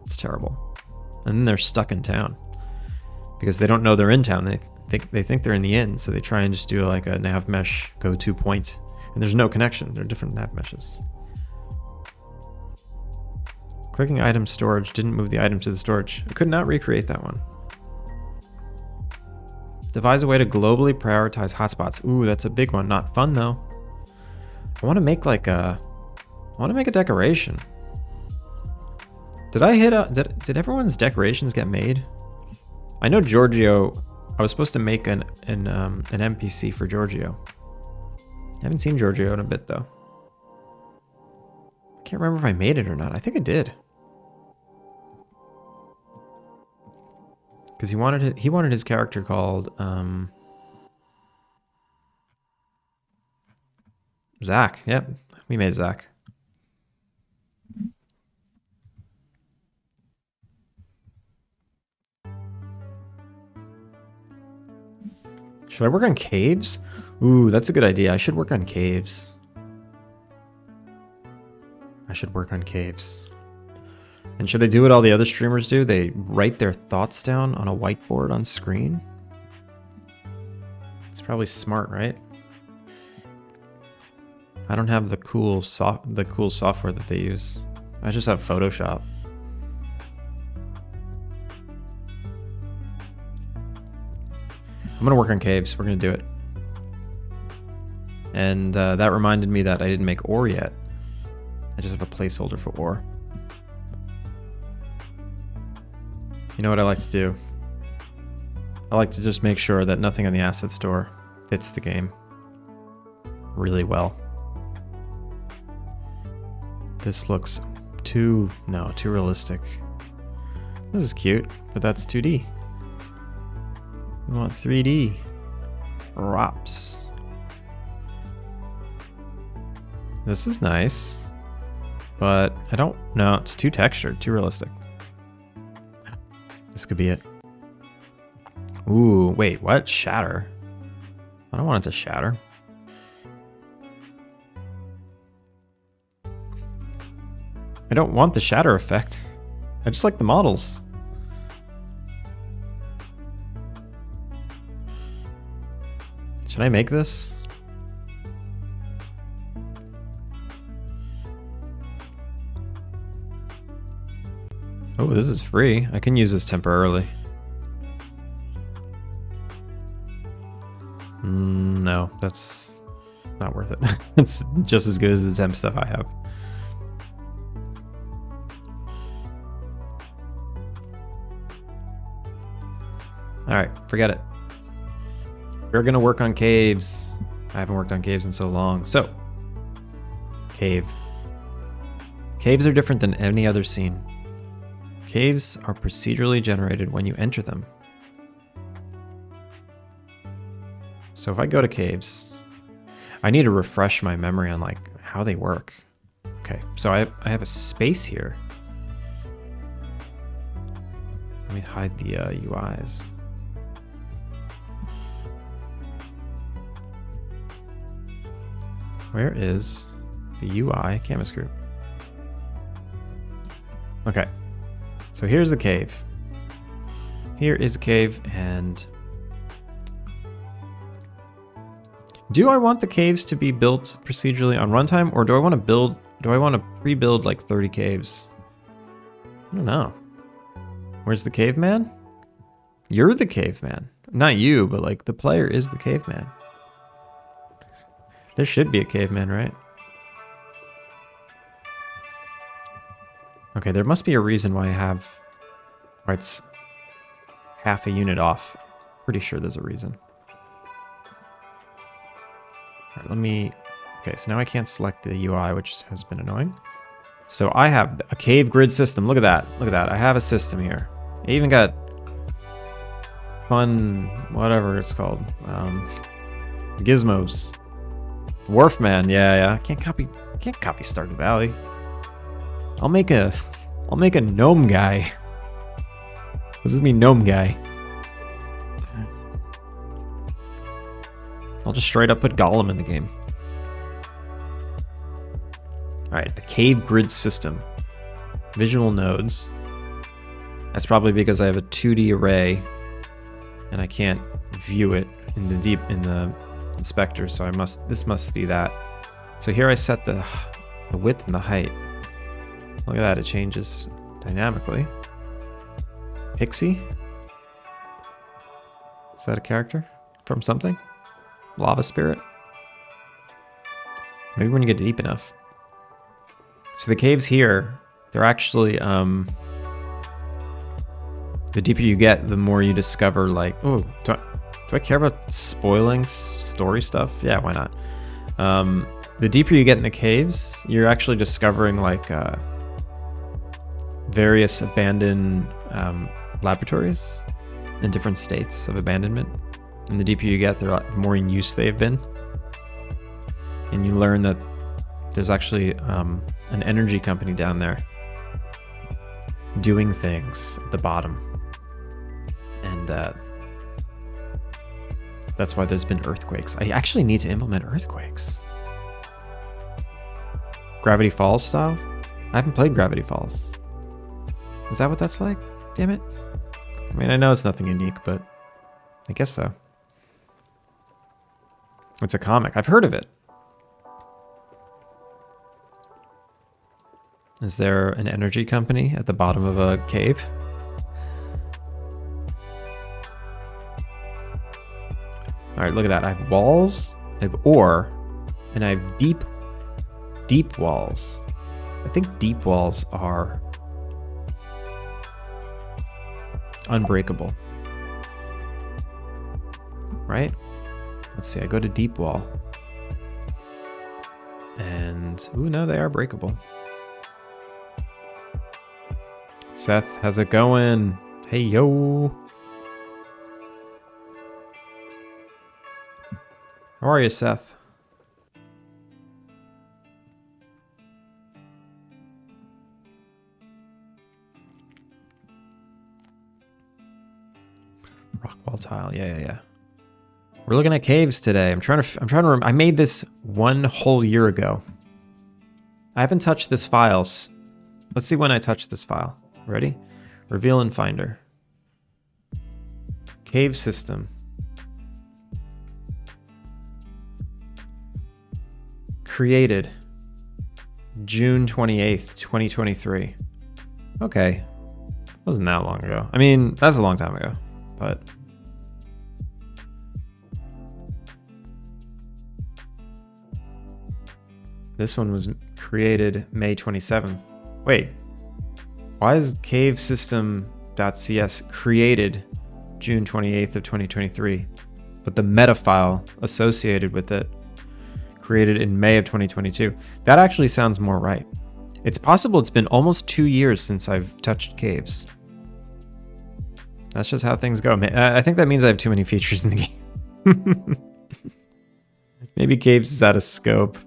It's terrible. And then they're stuck in town because they don't know they're in town. They think they're in the inn, so they try and just do like a nav mesh go-to point, and there's no connection. They're different nav meshes. Clicking item storage didn't move the item to the storage. I could not recreate that one. Devise a way to globally prioritize hotspots. Ooh, that's a big one. Not fun though. I want to make like a decoration. Did I hit a... Did everyone's decorations get made? I know Giorgio... I was supposed to make an NPC for Giorgio. I haven't seen Giorgio in a bit, though. I can't remember if I made it or not. I think I did. Because he wanted his character called... Zach. Yep, we made Zach. Should I work on caves? Ooh, that's a good idea. I should work on caves. And should I do what all the other streamers do? They write their thoughts down on a whiteboard on screen? It's probably smart, right? I don't have the cool software that they use. I just have Photoshop. I'm gonna work on caves. We're gonna do it. And that reminded me that I didn't make ore yet. I just have a placeholder for ore. You know what I like to do? I like to just make sure that nothing on the asset store fits the game really well. This looks too realistic. This is cute, but that's 2D. We want 3D. ROPS. This is nice, but I don't know. It's too textured, too realistic. This could be it. Ooh, wait, what? Shatter? I don't want it to shatter. I don't want the shatter effect. I just like the models. Should I make this? Oh, this is free. I can use this temporarily. No, that's not worth it. It's just as good as the temp stuff I have. Alright, forget it. We're gonna work on caves. I haven't worked on caves in so long. So, cave. Caves are different than any other scene. Caves are procedurally generated when you enter them. So if I go to caves, I need to refresh my memory on like how they work. Okay, so I have a space here. Let me hide the UIs. Where is the UI canvas group? Okay, so here's the cave. Here is a cave, and do I want the caves to be built procedurally on runtime, or do I want to pre-build like 30 caves? I don't know. Where's the caveman? You're the caveman. Not you, but like the player is the caveman. There should be a caveman, right? Okay, there must be a reason why it's half a unit off. Pretty sure there's a reason. All right, okay, so now I can't select the UI, which has been annoying. So I have a cave grid system. Look at that. Look at that. I have a system here. I even got fun, whatever it's called. Gizmos. Dwarfman. Yeah. I can't copy Stardew Valley. I'll make a gnome guy. This is me, gnome guy. I'll just straight up put Gollum in the game. Alright, a cave grid system. Visual nodes. That's probably because I have a 2D array and I can't view it in the inspector, so this must be that. So here I set the width and the height. Look at that, it changes dynamically. Pixie? Is that a character from something? Lava spirit? Maybe when you get deep enough. So the caves here, they're actually, the deeper you get, the more you discover, like, oh, do I care about spoiling story stuff? Yeah, why not? The deeper you get in the caves, you're actually discovering, like, various abandoned laboratories in different states of abandonment. And the deeper you get, the more in use they've been. And you learn that there's actually an energy company down there doing things at the bottom. And that's why there's been earthquakes. I actually need to implement earthquakes. Gravity Falls style? I haven't played Gravity Falls. Is that what that's like? Damn it. I mean, I know it's nothing unique, but I guess so. It's a comic. I've heard of it. Is there an energy company at the bottom of a cave? All right, look at that. I have walls, I have ore, and I have deep walls. I think deep walls are unbreakable. Right? Let's see, I go to deep wall. And, ooh, no, they are breakable. Seth, how's it going? Hey, yo. How are you, Seth? Rock wall tile, yeah. We're looking at caves today. I'm trying to remember. I made this one whole year ago. I haven't touched this file. Let's see when I touch this file. Ready? Reveal in Finder. Cave system. Created June 28th, 2023. Okay. Wasn't that long ago. I mean, that's a long time ago, but this one was created May 27th. Wait, why is cavesystem.cs created June 28th of 2023? but the meta file associated with it, created in May of 2022. That actually sounds more right. It's possible it's been almost 2 years since I've touched caves. That's just how things go. I think that means I have too many features in the game. Maybe caves is out of scope.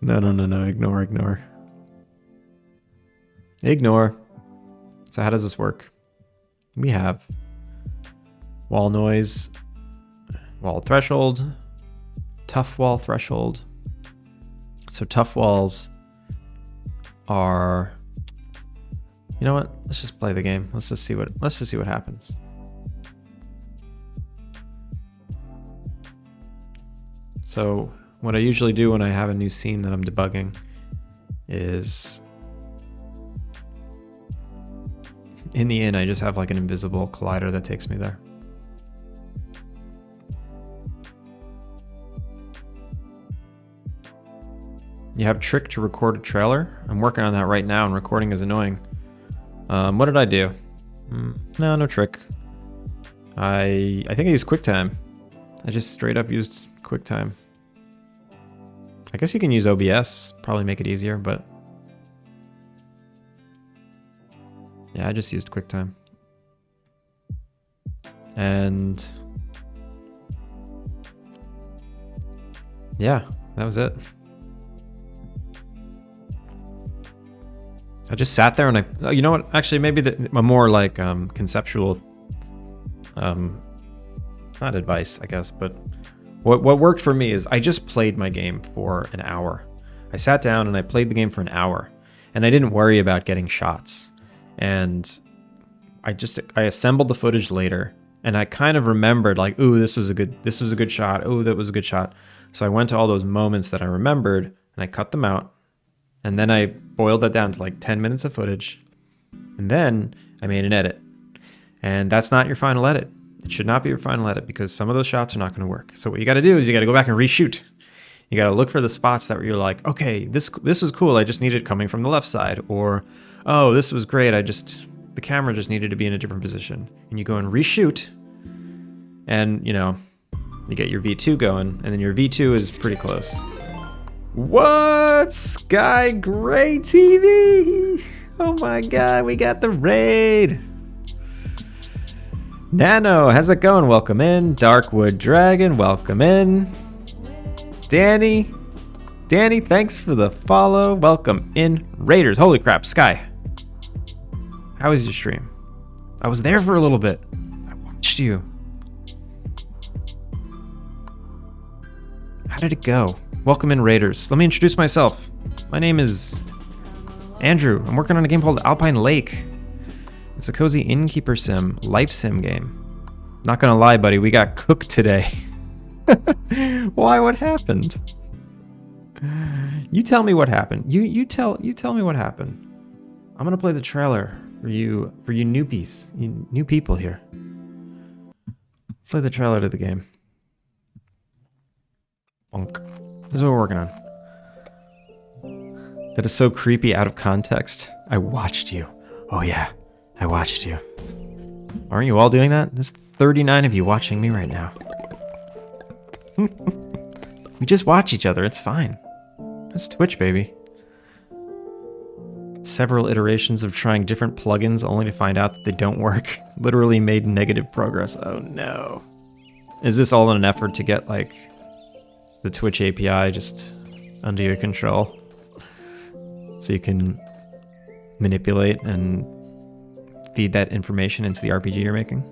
No. Ignore. Ignore. So how does this work? We have wall noise, wall threshold, tough wall threshold. So tough walls are, you know what? Let's just play the game. Let's just see what happens. So what I usually do when I have a new scene that I'm debugging is in the inn, I just have like an invisible collider that takes me there. You have trick to record a trailer. I'm working on that right now, and recording is annoying. What did I do? No trick. I think I used QuickTime. I just straight up used QuickTime. I guess you can use OBS, probably make it easier, but yeah, I just used QuickTime. And yeah, that was it. I just sat there and you know what? Actually, maybe a more like conceptual, not advice, I guess, but what worked for me is I just played my game for an hour. I sat down and I played the game for an hour, and I didn't worry about getting shots. And I assembled the footage later, and I kind of remembered like, ooh, this was a good shot. Oh, that was a good shot. So I went to all those moments that I remembered and I cut them out. And then I boiled that down to like 10 minutes of footage. And then I made an edit. And that's not your final edit. It should not be your final edit because some of those shots are not going to work. So what you got to do is you got to go back and reshoot. You got to look for the spots that where you're like, okay, this is cool. I just need it coming from the left side. Or, oh, this was great. The camera just needed to be in a different position. And you go and reshoot. And, you know, you get your V2 going. And then your V2 is pretty close. What? Sky Gray TV? Oh my god, we got the raid. Nano, how's it going? Welcome in. Darkwood Dragon, welcome in. Danny, thanks for the follow. Welcome in. Raiders, holy crap, Sky. How was your stream? I was there for a little bit. I watched you. How did it go? Welcome in, Raiders. Let me introduce myself. My name is Andrew. I'm working on a game called Alpine Lake. It's a cozy Innkeeper-Sim life sim game. Not gonna lie, buddy, we got cooked today. Why? What happened? You tell me what happened. You tell me what happened. I'm gonna play the trailer for you newbies, you new people here. Play the trailer to the game. Bonk. This is what we're working on. That is so creepy out of context. I watched you. Oh yeah, I watched you. Aren't you all doing that? There's 39 of you watching me right now. We just watch each other, it's fine. It's Twitch, baby. Several iterations of trying different plugins only to find out that they don't work. Literally made negative progress. Oh no. Is this all in an effort to get like the Twitch API just under your control so you can manipulate and feed that information into the RPG you're making?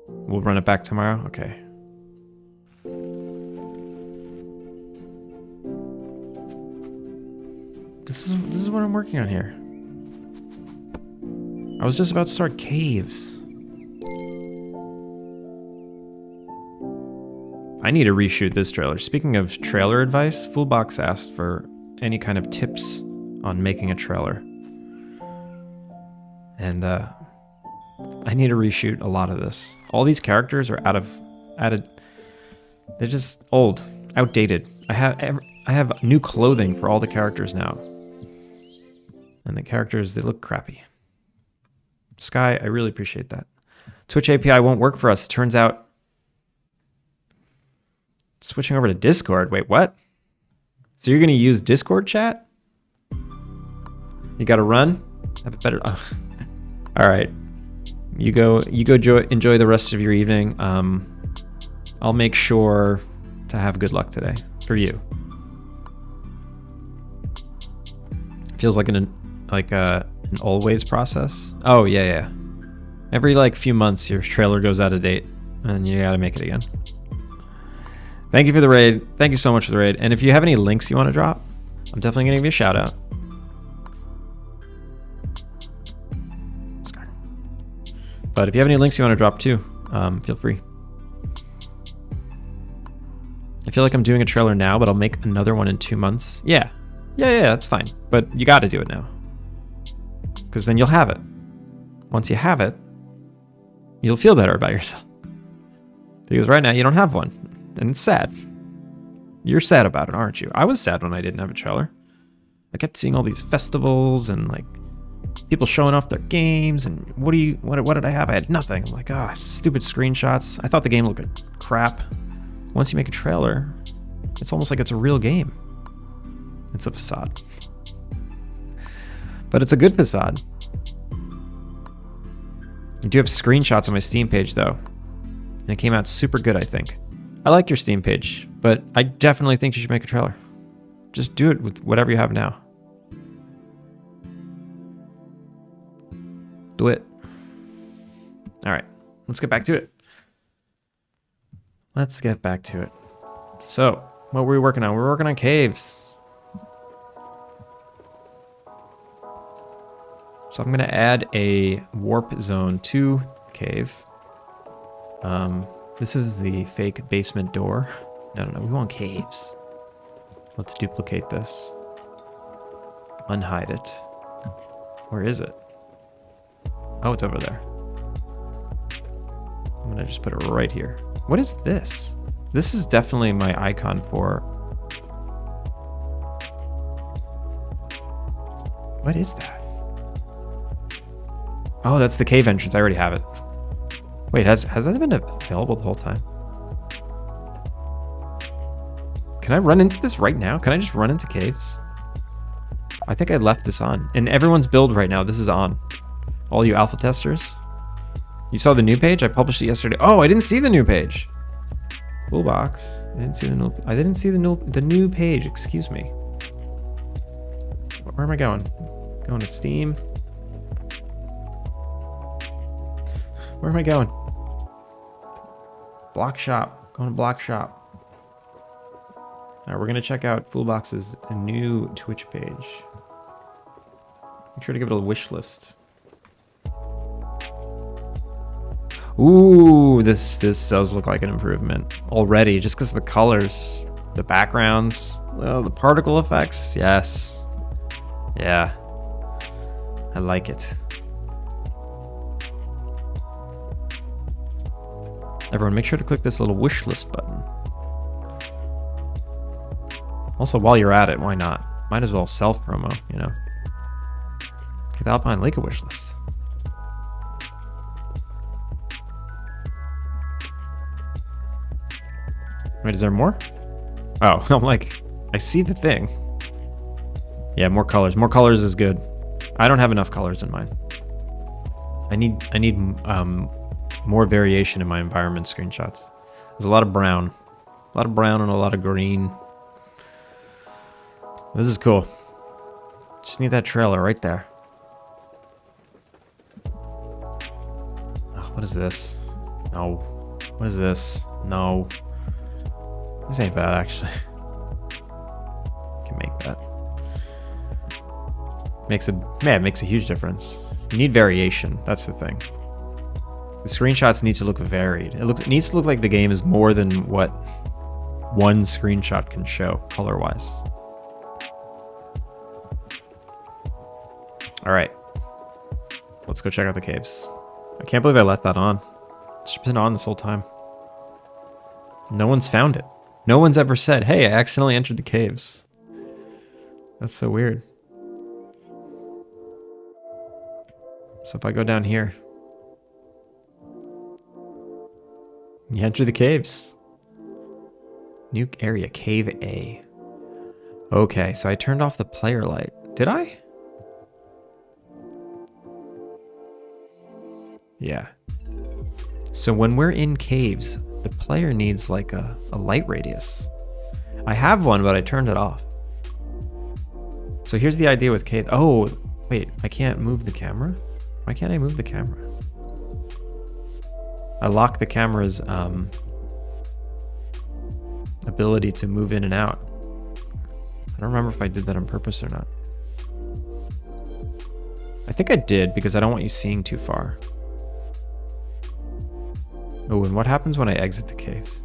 We'll run it back tomorrow? Okay. This is what I'm working on here. I was just about to start caves. I need to reshoot this trailer. Speaking of trailer advice, Fullbox asked for any kind of tips on making a trailer. And I need to reshoot a lot of this. All these characters are they're just old, outdated. I have new clothing for all the characters now. And the characters, they look crappy. Sky, I really appreciate that. Twitch API won't work for us. Turns out switching over to Discord. Wait, what? So you're going to use Discord chat? You got to run? Have it better. Oh. All right. You go enjoy the rest of your evening. I'll make sure to have good luck today for you. Feels like an always process. Oh, yeah. Every like few months your trailer goes out of date and you got to make it again. Thank you for the raid. Thank you so much for the raid. And if you have any links you want to drop, I'm definitely going to give you a shout out. But if you have any links you want to drop too, feel free. I feel like I'm doing a trailer now, but I'll make another one in 2 months. Yeah, that's fine. But you got to do it now. Because then you'll have it. Once you have it, you'll feel better about yourself. Because right now you don't have one. And it's sad. You're sad about it, aren't you? I was sad when I didn't have a trailer. I kept seeing all these festivals and like people showing off their games and what did I have? I had nothing. I'm like, stupid screenshots. I thought the game looked like crap. Once you make a trailer, it's almost like it's a real game. It's a facade. But it's a good facade. I do have screenshots on my Steam page though. And it came out super good, I think. I like your Steam page, but I definitely think you should make a trailer. Just do it with whatever you have now. Do it. All right, let's get back to it. So, what were we working on? We're working on caves. So I'm going to add a warp zone to cave. This is the fake basement door. No, we want caves. Let's duplicate this. Unhide it. Where is it? Oh, it's over there. I'm gonna just put it right here. What is this? This is definitely my icon for... What is that? Oh, that's the cave entrance. I already have it. Wait, has that been available the whole time? Can I run into this right now? Can I just run into caves? I think I left this on. In everyone's build right now, this is on. All you alpha testers. You saw the new page? I published it yesterday. Oh, I didn't see the new page. Full box. I didn't see the new page. Excuse me. Where am I going? Going to Steam. Where am I going? Block shop. Going to block shop. All right, we're gonna check out Foolbox's new Twitch page. Make sure to give it a wish list. Ooh, this does look like an improvement already, just because the colors, the backgrounds, the particle effects. Yes, yeah, I like it. Everyone, make sure to click this little wish list button. Also, while you're at it, why not? Might as well self-promo, you know? Give Alpine Lake a wish list. Wait, is there more? Oh, I'm like, I see the thing. Yeah, more colors. More colors is good. I don't have enough colors in mine. I need more variation in my environment screenshots. There's a lot of brown. A lot of brown and a lot of green. This is cool. Just need that trailer right there. Oh, what is this? No. What is this? No. This ain't bad, actually. Can make that. Makes a huge difference. You need variation. That's the thing. The screenshots need to look varied. It needs to look like the game is more than what one screenshot can show color-wise. All right, let's go check out the caves. I can't believe I let that on. It's been on this whole time. No one's found it. No one's ever said, hey, I accidentally entered the caves. That's so weird. So if I go down here, You enter the caves. New area, Cave A. Okay, so I turned off the player light. Did I? Yeah. So when we're in caves, the player needs like a light radius. I have one, but I turned it off. So here's the idea with cave. Oh, wait, I can't move the camera? Why can't I move the camera? I lock the camera's ability to move in and out. I don't remember if I did that on purpose or not. I think I did because I don't want you seeing too far. Oh, and what happens when I exit the caves?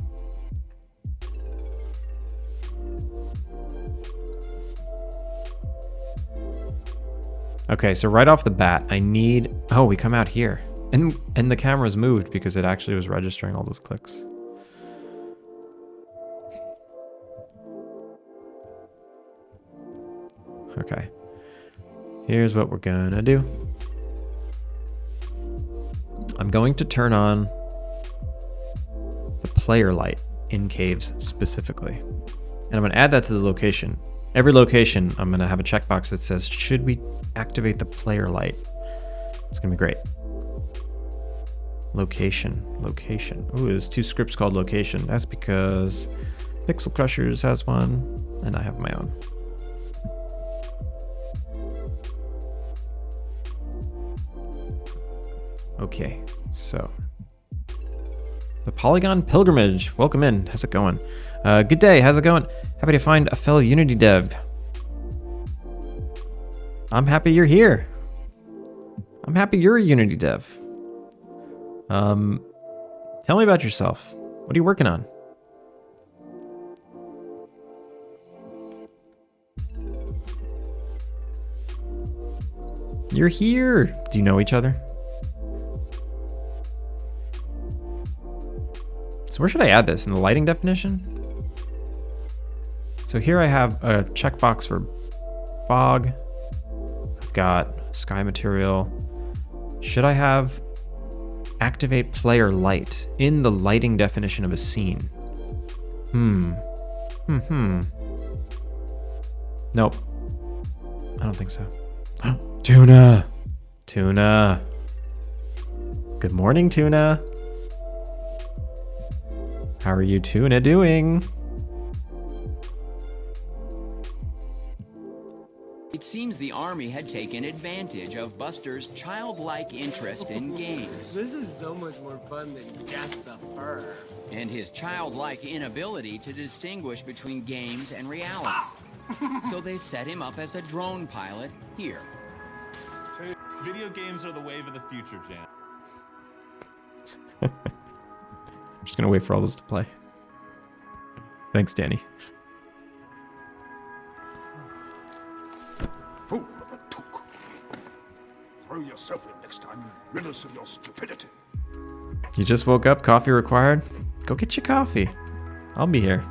Okay, so right off the bat, I need... Oh, we come out here. And the camera's moved because it actually was registering all those clicks. Okay. Here's what we're gonna do. I'm going to turn on the player light in caves specifically. And I'm gonna add that to the location. Every location, I'm gonna have a checkbox that says, should we activate the player light? It's gonna be great. Location. Ooh, there's two scripts called location. That's because Pixel Crushers has one, and I have my own. Okay, so the Polygon Pilgrimage. Welcome in. How's it going? Good day. How's it going? Happy to find a fellow Unity dev. I'm happy you're here. I'm happy you're a Unity dev. Tell me about yourself. What are you working on? You're here. Do you know each other? So where should I add this? In the lighting definition? So here I have a checkbox for fog. I've got sky material. Should I have activate player light in the lighting definition of a scene? Nope. I don't think so. Tuna! Tuna! Good morning, Tuna. How are you, Tuna, doing? It seems the army had taken advantage of Buster's childlike interest in games. This is so much more fun than just the fur. And his childlike inability to distinguish between games and reality. So they set him up as a drone pilot here. Video games are the wave of the future, Jan. I'm just gonna wait for all this to play. Thanks, Danny. Fool of a took. Throw yourself in next time and rid us of your stupidity. You just woke up, coffee required? Go get your coffee. I'll be here.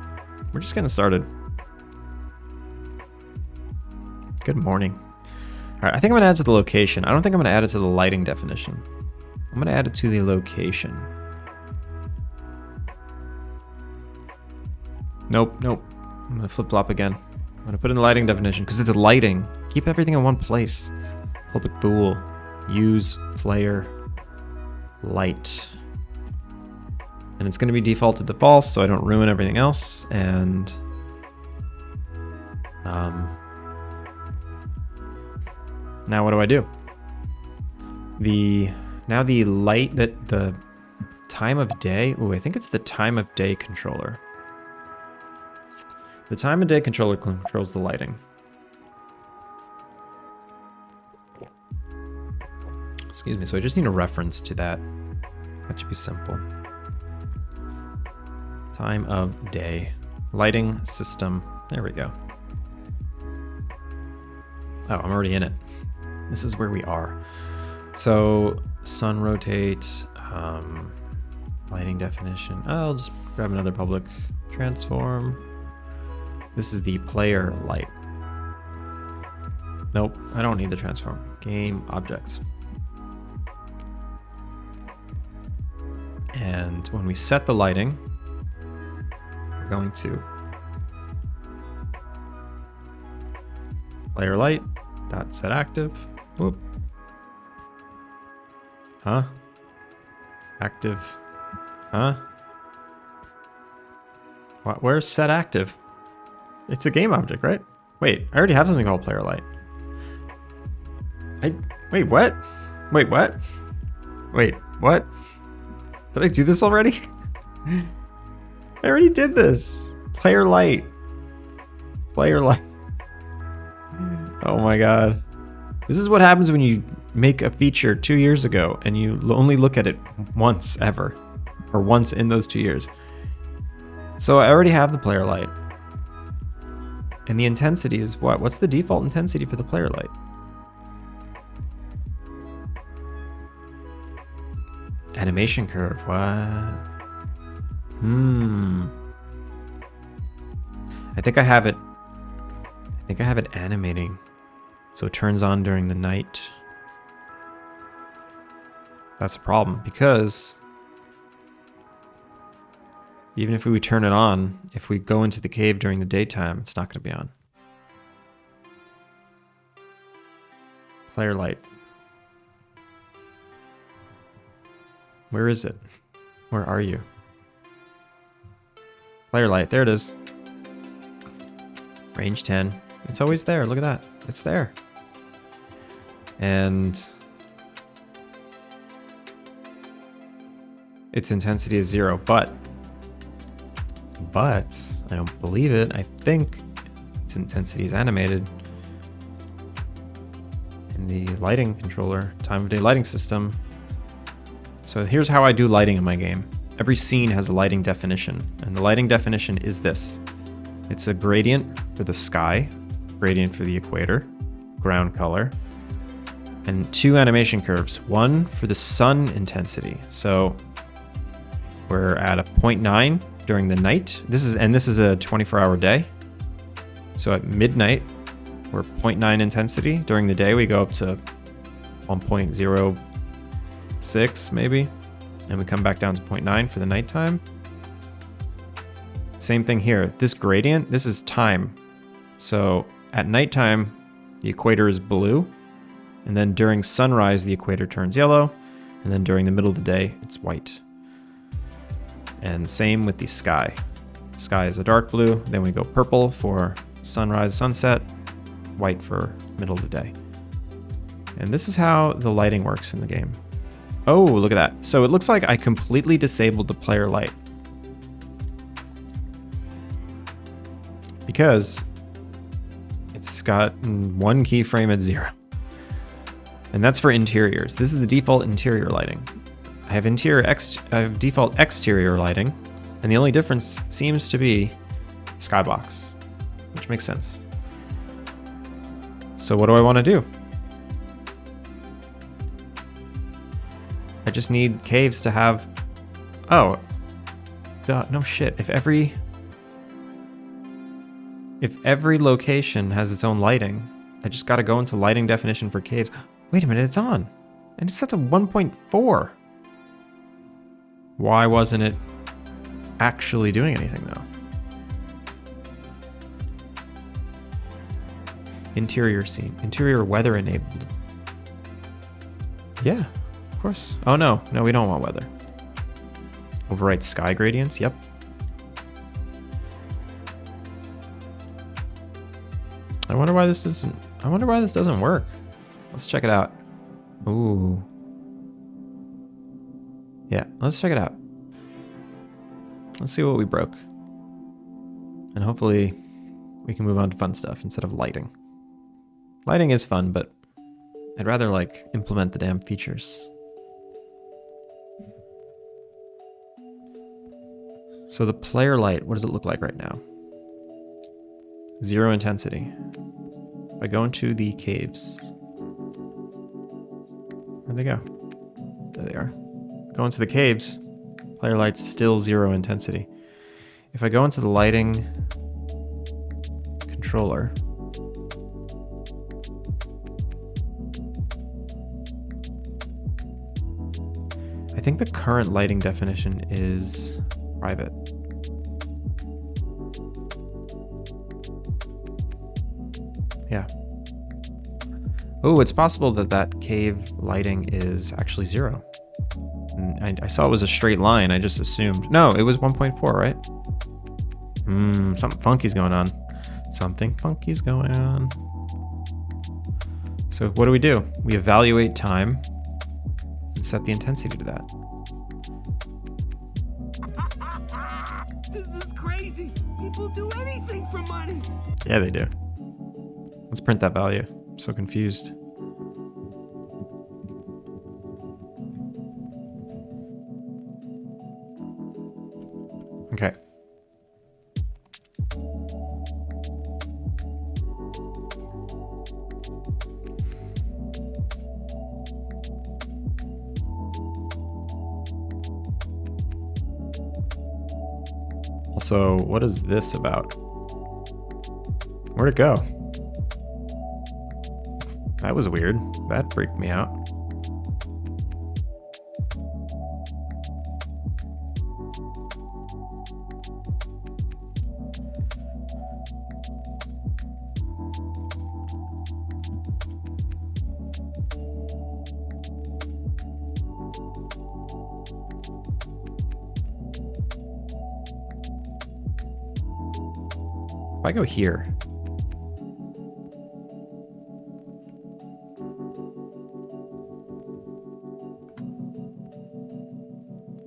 We're just getting started. Good morning. All right, I think I'm gonna add it to the location. I don't think I'm gonna add it to the lighting definition. I'm gonna add it to the location. Nope. I'm gonna flip-flop again. I'm gonna put in the lighting definition because it's lighting. Keep everything in one place. Public bool. Use player light. And it's gonna be defaulted to false so I don't ruin everything else. And now what do I do? Now the light that the time of day. Ooh, I think it's the time of day controller. The time of day controller controls the lighting. Excuse me, so I just need a reference to that. That should be simple. Time of day. Lighting system. There we go. Oh, I'm already in it. This is where we are. So, sun rotate, lighting definition. I'll just grab another public transform. This is the player light. Nope, I don't need the transform. Game objects. And when we set the lighting, we're going to player light dot set active. Whoop. Huh? Active. Huh? What? Where's set active? It's a game object, right? Wait, I already have something called player light. Wait, what? Wait, what? Wait, what? Did I do this already? I already did this. Player light. Player light. Oh my god. This is what happens when you make a feature 2 years ago and you only look at it once ever. Or once in those 2 years. So I already have the player light. And the intensity is what? What's the default intensity for the player light? Animation curve, what? I think I have it animating. So it turns on during the night. That's a problem because even if we turn it on, if we go into the cave during the daytime, it's not going to be on. Player light. Where is it? Where are you? Player light, there it is. Range 10. It's always there, look at that. It's there. And its intensity is 0, but I don't believe it. I think its intensity is animated in the lighting controller, time of day lighting system. So here's how I do lighting in my game. Every scene has a lighting definition, and the lighting definition is this. It's a gradient for the sky, gradient for the equator, ground color, and 2 animation curves. One for the sun intensity. So we're at a 0.9 during the night. This is a 24-hour day. So at midnight, we're 0.9 intensity. During the day, we go up to 1.06 maybe, and we come back down to 0.9 for the nighttime. Same thing here. This gradient, this is time. So at nighttime, the equator is blue, and then during sunrise, the equator turns yellow, and then during the middle of the day, it's white. And same with the sky. The sky is a dark blue, then we go purple for sunrise, sunset, white for middle of the day. And this is how the lighting works in the game. Oh, look at that. So it looks like I completely disabled the player light. Because it's got 1 keyframe at 0. And that's for interiors. This is the default interior lighting. I have default exterior lighting, and the only difference seems to be skybox, which makes sense. So what do I want to do? I just need caves to have... Oh, duh, no shit. If every location has its own lighting, I just got to go into lighting definition for caves. Wait a minute, it's on. And it's set to 1.4. Why wasn't it actually doing anything though? Interior scene. Interior weather enabled. Yeah, of course. Oh no, we don't want weather. Overwrite sky gradients, yep. I wonder why this doesn't work. Let's check it out. Ooh. Yeah, let's check it out. Let's see what we broke. And hopefully we can move on to fun stuff instead of lighting. Lighting is fun, but I'd rather like implement the damn features. So the player light, what does it look like right now? 0 intensity. If I go into the caves. Where'd they go? There they are. Go into the caves, player light's still 0 intensity. If I go into the lighting controller, I think the current lighting definition is private. Yeah. Oh, it's possible that that cave lighting is actually 0. And I saw it was a straight line. I just assumed. No, it was 1.4, right? Something funky's going on. Something funky's going on. So what do? We evaluate time and set the intensity to that. This is crazy. People do anything for money. Yeah, they do. Let's print that value. I'm so confused. Okay. Also, what is this about? Where'd it go? That was weird. That freaked me out. If I go here,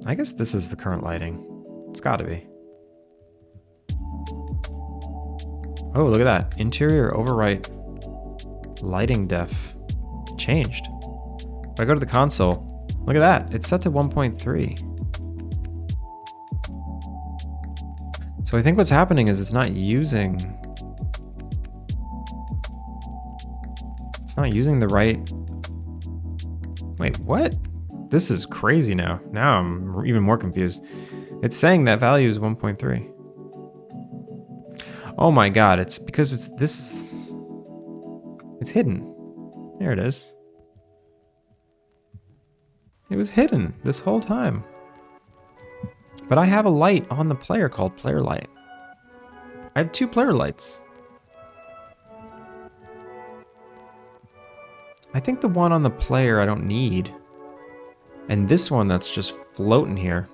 I guess this is the current lighting. It's gotta be. Oh, look at that. Interior overwrite lighting def changed. If I go to the console, look at that. It's set to 1.3. So I think what's happening is it's not using the right... Wait, what? This is crazy now. Now I'm even more confused. It's saying that value is 1.3. Oh my god, it's because it's this... It's hidden. There it is. It was hidden this whole time. But I have a light on the player called player light. I have 2 player lights. I think the one on the player I don't need. And this one that's just floating here.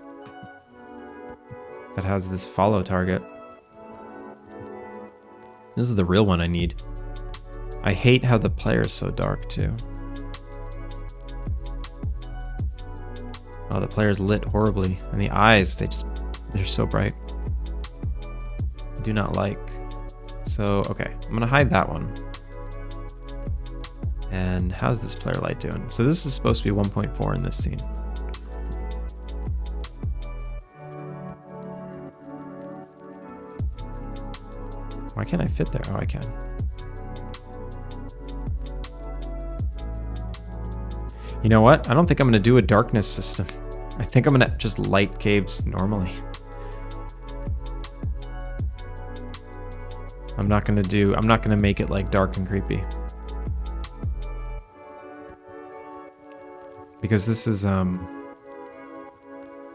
That has this follow target. This is the real one I need. I hate how the player is so dark too. Oh, the player's lit horribly. And the eyes, they're so bright. I do not like. So, okay, I'm gonna hide that one. And how's this player light doing? So this is supposed to be 1.4 in this scene. Why can't I fit there? Oh, I can. You know what? I don't think I'm gonna do a darkness system. I think I'm gonna just light caves normally. I'm not gonna make it like dark and creepy. Because this is,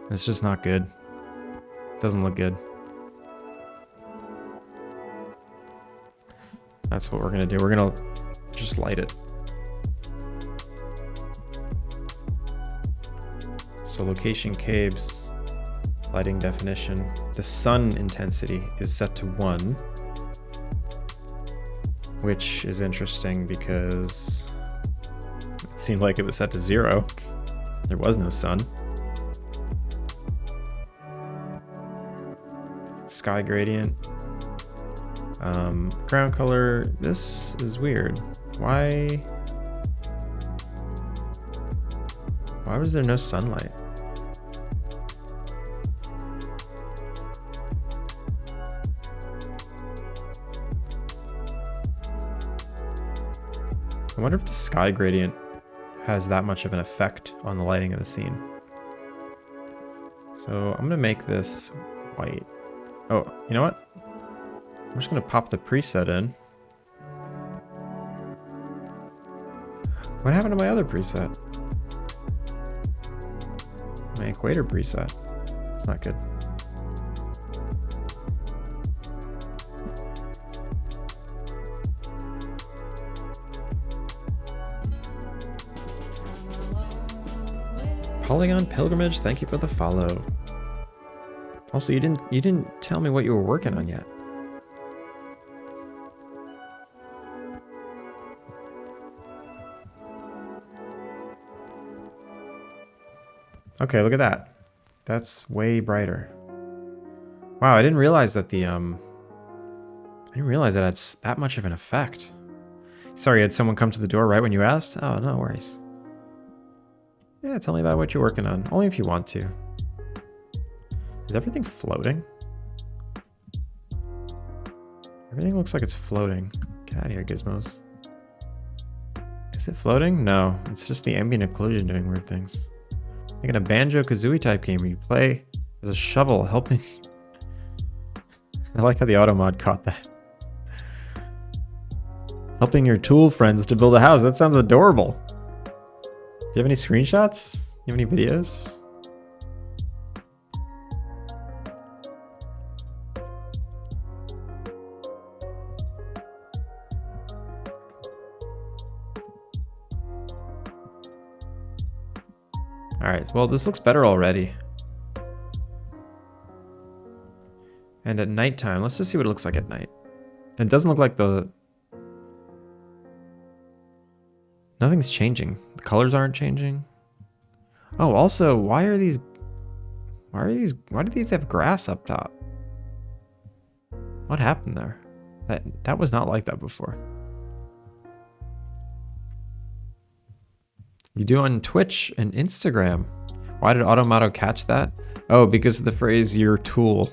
it's just not good. Doesn't look good. That's what we're gonna do. We're gonna just light it. So location caves, lighting definition. The sun intensity is set to 1, which is interesting because it seemed like it was set to 0. There was no sun. Sky gradient. Ground color, this is weird. Why was there no sunlight? I wonder if the sky gradient has that much of an effect on the lighting of the scene. So I'm gonna make this white. Oh, you know what? I'm just gonna pop the preset in. What happened to my other preset? My equator preset. It's not good. Polygon Pilgrimage, thank you for the follow. Also, you didn't tell me what you were working on yet. Okay, look at that. That's way brighter. Wow, I didn't realize that the I didn't realize that it's that much of an effect. Sorry, had someone come to the door right when you asked? Oh, no worries. Yeah, tell me about what you're working on. Only if you want to. Is everything floating? Everything looks like it's floating. Get out of here, gizmos. Is it floating? No, it's just the ambient occlusion doing weird things. Like in a Banjo-Kazooie type game where you play as a shovel helping... I like how the auto mod caught that. Helping your tool friends to build a house. That sounds adorable. Do you have any screenshots? Do you have any videos? Alright, well this looks better already. And at nighttime, let's just see what it looks like at night. It doesn't look like the... Nothing's changing. The colors aren't changing. Oh, also, why do these have grass up top? What happened there? That was not like that before. You do on Twitch and Instagram. Why did Automato catch that? Oh, because of the phrase your tool.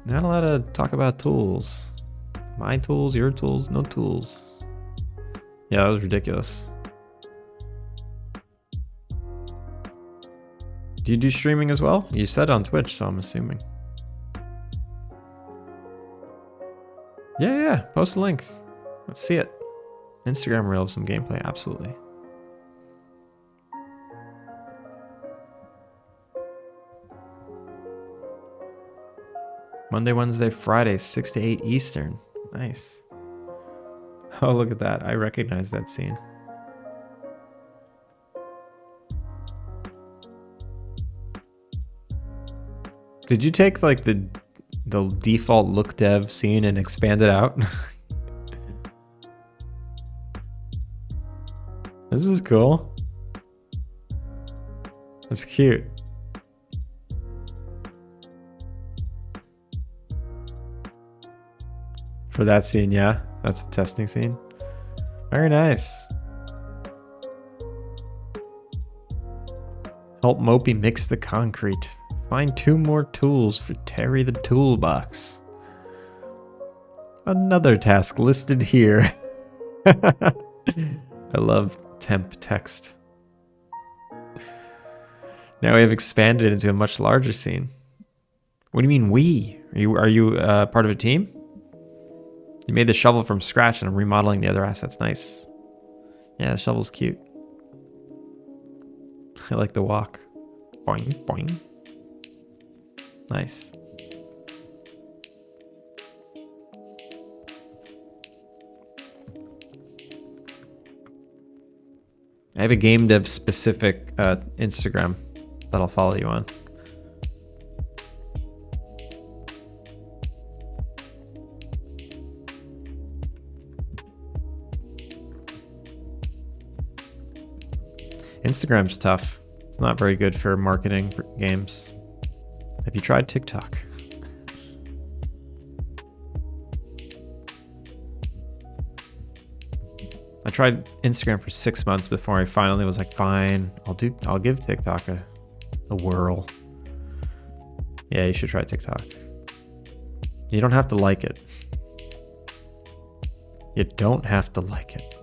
Not allowed to talk about tools. My tools, your tools, no tools. Yeah, that was ridiculous. Do you do streaming as well? You said on Twitch, so I'm assuming. Yeah, post a link. Let's see it. Instagram reel of some gameplay, absolutely. Monday, Wednesday, Friday, 6 to 8 Eastern. Nice. Oh, look at that. I recognize that scene. Did you take like the default look dev scene and expand it out? This is cool. That's cute. For that scene, yeah. That's the testing scene. Very nice. Help Mopey mix the concrete. Find 2 more tools for Terry the Toolbox. Another task listed here. I love temp text. Now we have expanded into a much larger scene. What do you mean we? Are you part of a team? You made the shovel from scratch and I'm remodeling the other assets. Nice. Yeah, the shovel's cute. I like the walk. Boing, boing. Nice. I have a game dev specific Instagram that I'll follow you on. Instagram's tough. It's not very good for marketing games. Have you tried TikTok? I tried Instagram for 6 months before I finally was like, fine, I'll give TikTok a whirl. Yeah, you should try TikTok. You don't have to like it. You don't have to like it.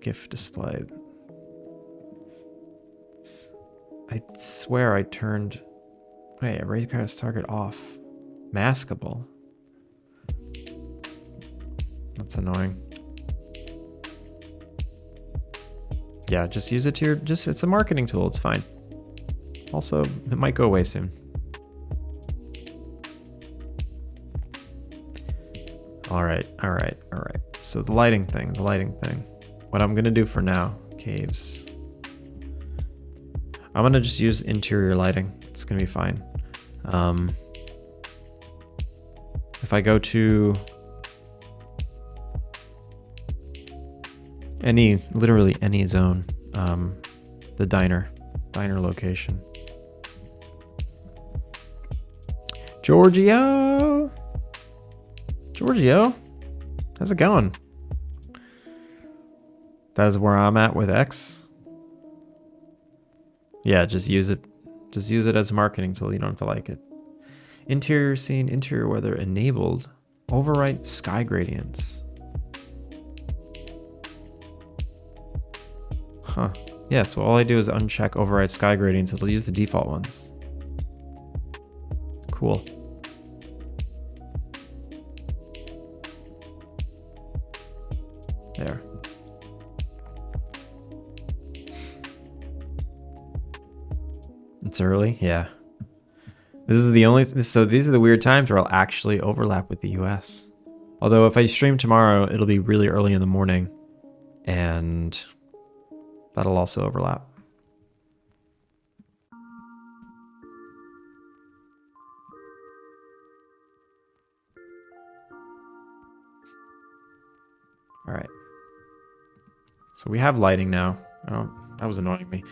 GIF display. I swear I turned... Wait, raise card's target off. Maskable. That's annoying. Yeah, just use it to your, it's a marketing tool, it's fine. Also, it might go away soon. Alright. So the lighting thing. What I'm gonna do for now, caves. I'm gonna just use interior lighting. It's gonna be fine. If I go to literally any zone, the diner location. Giorgio, how's it going? That is where I'm at with X. Yeah, just use it as a marketing tool. You don't have to like it. Interior scene, interior weather enabled. Overwrite sky gradients. Huh. Yeah, so all I do is uncheck override sky gradients. It'll use the default ones. Cool. There. It's early, yeah. These are the weird times where I'll actually overlap with the US. Although if I stream tomorrow, it'll be really early in the morning, and that'll also overlap. All right. So we have lighting now. That was annoying me.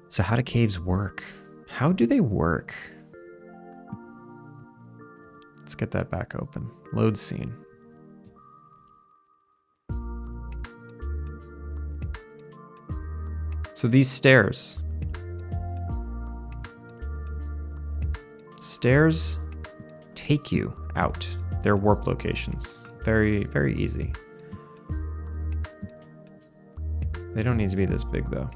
So how do caves work? How do they work? Let's get that back open. Load scene. So these stairs. Stairs take you out. They're warp locations. Very, very easy. They don't need to be this big though.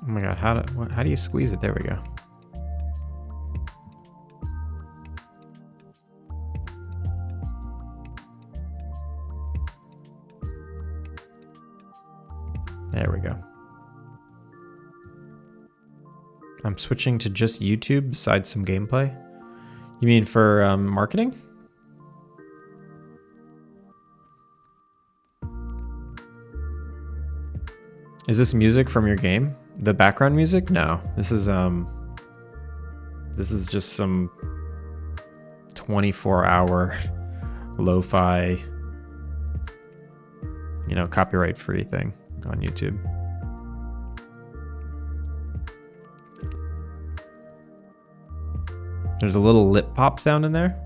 Oh my god, how do you squeeze it? There we go. There we go. I'm switching to just YouTube besides some gameplay. You mean for marketing? Is this music from your game? The background music? No. This is just some 24-hour lo-fi, copyright free thing on YouTube. There's a little lip pop sound in there.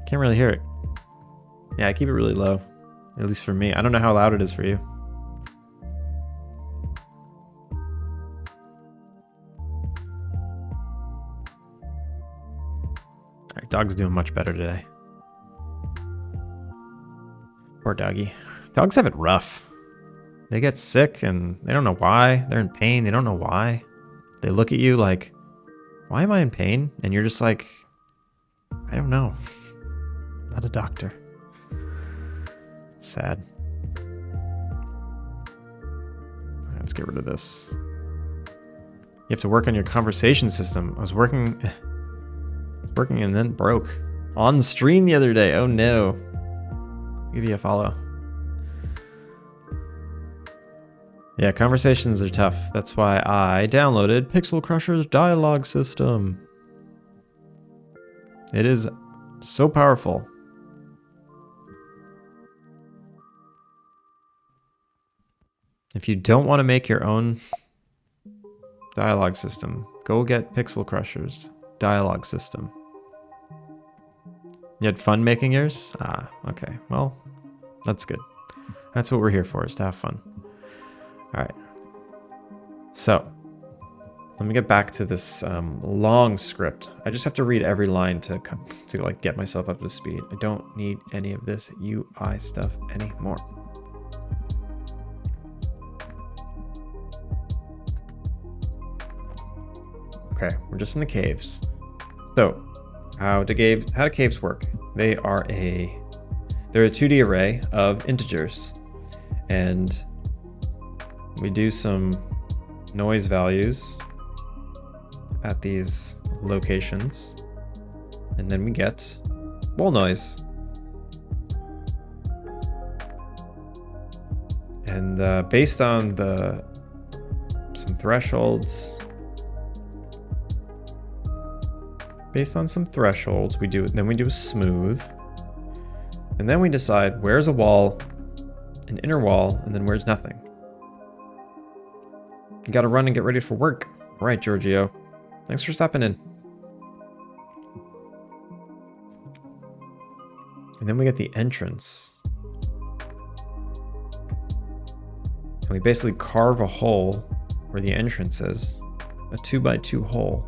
Can't really hear it. Yeah, I keep it really low. At least for me. I don't know how loud it is for you. Alright, dog's doing much better today. Poor doggy. Dogs have it rough. They get sick and they don't know why. They're in pain. They don't know why. They look at you like, why am I in pain? And you're just like, I don't know. Not a doctor. Sad. Let's get rid of this. You have to work on your conversation system. I was working and then broke on the stream the other day. Oh no. Give you a follow. Yeah, conversations are tough. That's why I downloaded Pixel Crusher's dialogue system. It is so powerful. If you don't want to make your own dialogue system, go get Pixel Crusher's dialogue system. You had fun making yours? Ah, okay. Well, that's good. That's what we're here for, is to have fun. All right. So, Let me get back to this long script. I just have to read every line to like get myself up to speed. I don't need any of this UI stuff anymore. Okay, we're just in the caves. So, how do caves work? They're a 2D array of integers, and we do some noise values at these locations, and then we get wall noise. And based on some thresholds, we do a smooth, and then we decide where's a wall, an inner wall, and then where's nothing. You gotta run and get ready for work. All right, Giorgio. Thanks for stopping in. And then we get the entrance. And we basically carve a hole where the entrance is. A 2x2 hole.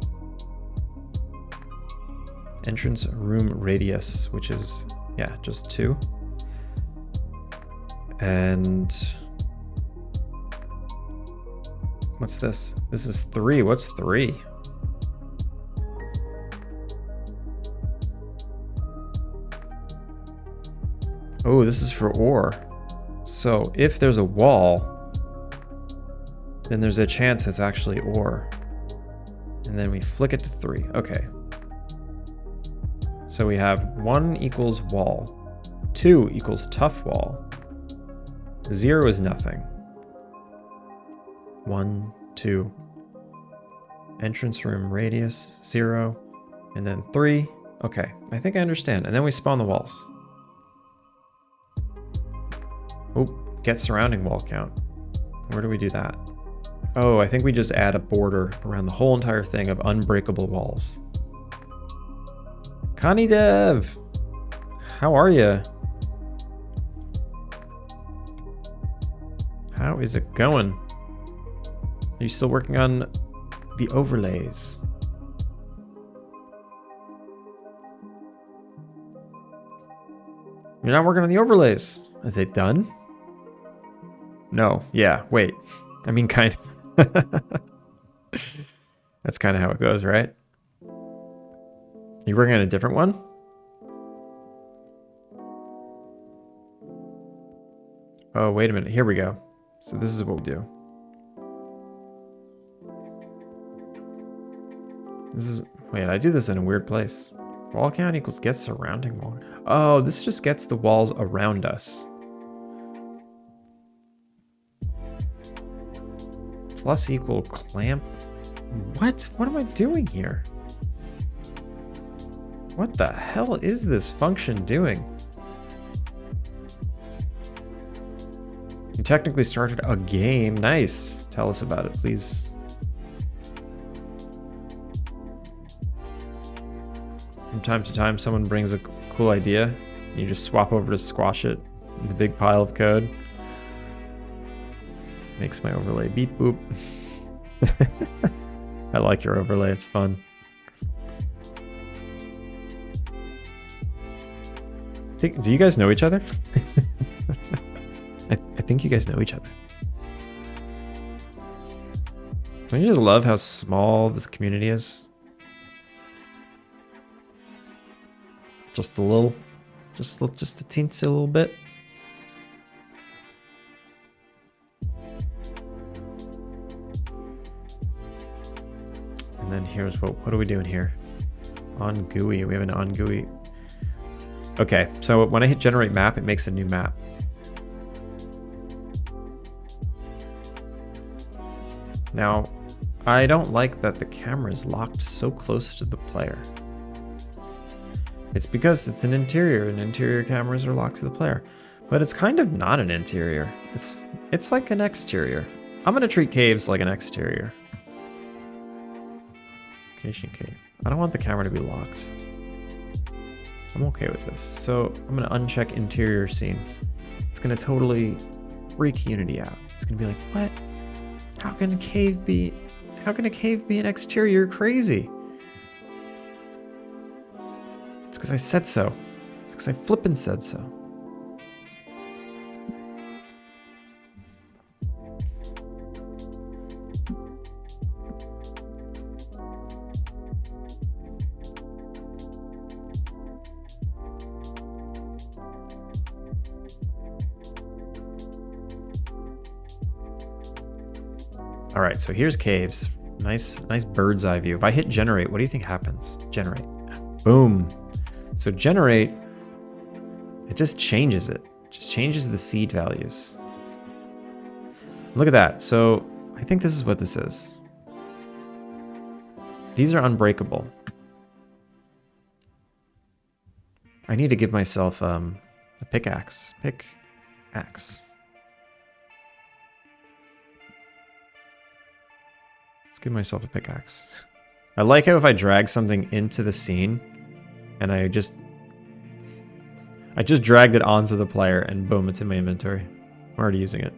Entrance room radius, which is, yeah, just 2. And what's this? This is 3. What's 3? Oh, this is for ore. So if there's a wall, then there's a chance it's actually ore. And then we flick it to 3. Okay. So we have 1 equals wall, 2 equals tough wall, 0 is nothing. 1, 2. Entrance room radius, 0. And then 3. Okay, I think I understand. And then we spawn the walls. Oh, get surrounding wall count. Where do we do that? Oh, I think we just add a border around the whole entire thing of unbreakable walls. Connie Dev, how are you? How is it going? Are you still working on the overlays? You're not working on the overlays. Are they done? No. Yeah. Wait. I mean, kind of. That's kind of how it goes, right? You working on a different one? Oh, wait a minute. Here we go. So this is what we do. Wait, I do this in a weird place. Wall count equals get surrounding wall. Oh, this just gets the walls around us. Plus equal clamp. What? What am I doing here? What the hell is this function doing? You technically started a game. Nice. Tell us about it, please. From time to time, someone brings a cool idea, and you just swap over to squash it in the big pile of code. Makes my overlay beep boop. I like your overlay, it's fun. Do you guys know each other? I think you guys know each other. Don't you just love how small this community is? Just a little, just a teensy little bit. And then here's what are we doing here? On GUI, we have an on GUI. Okay, so when I hit generate map, it makes a new map. Now, I don't like that the camera is locked so close to the player. It's because it's an interior, and interior cameras are locked to the player. But it's kind of not an interior. It's like an exterior. I'm gonna treat caves like an exterior. Location cave. I don't want the camera to be locked. I'm okay with this. So I'm gonna uncheck interior scene. It's gonna totally freak Unity out. It's gonna be like, what? How can a cave be How can a cave be an exterior? You're crazy. It's because I said so. It's because I flippin' said so. All right, so here's caves. Nice bird's eye view. If I hit generate, what do you think happens? Generate. Boom. So generate, it just changes it. Just changes the seed values. Look at that. So I think this is what this is. These are unbreakable. I need to give myself a pickaxe. Pickaxe. Let's give myself a pickaxe. I like how if I drag something into the scene and I just dragged it onto the player and boom, it's in my inventory. I'm already using it.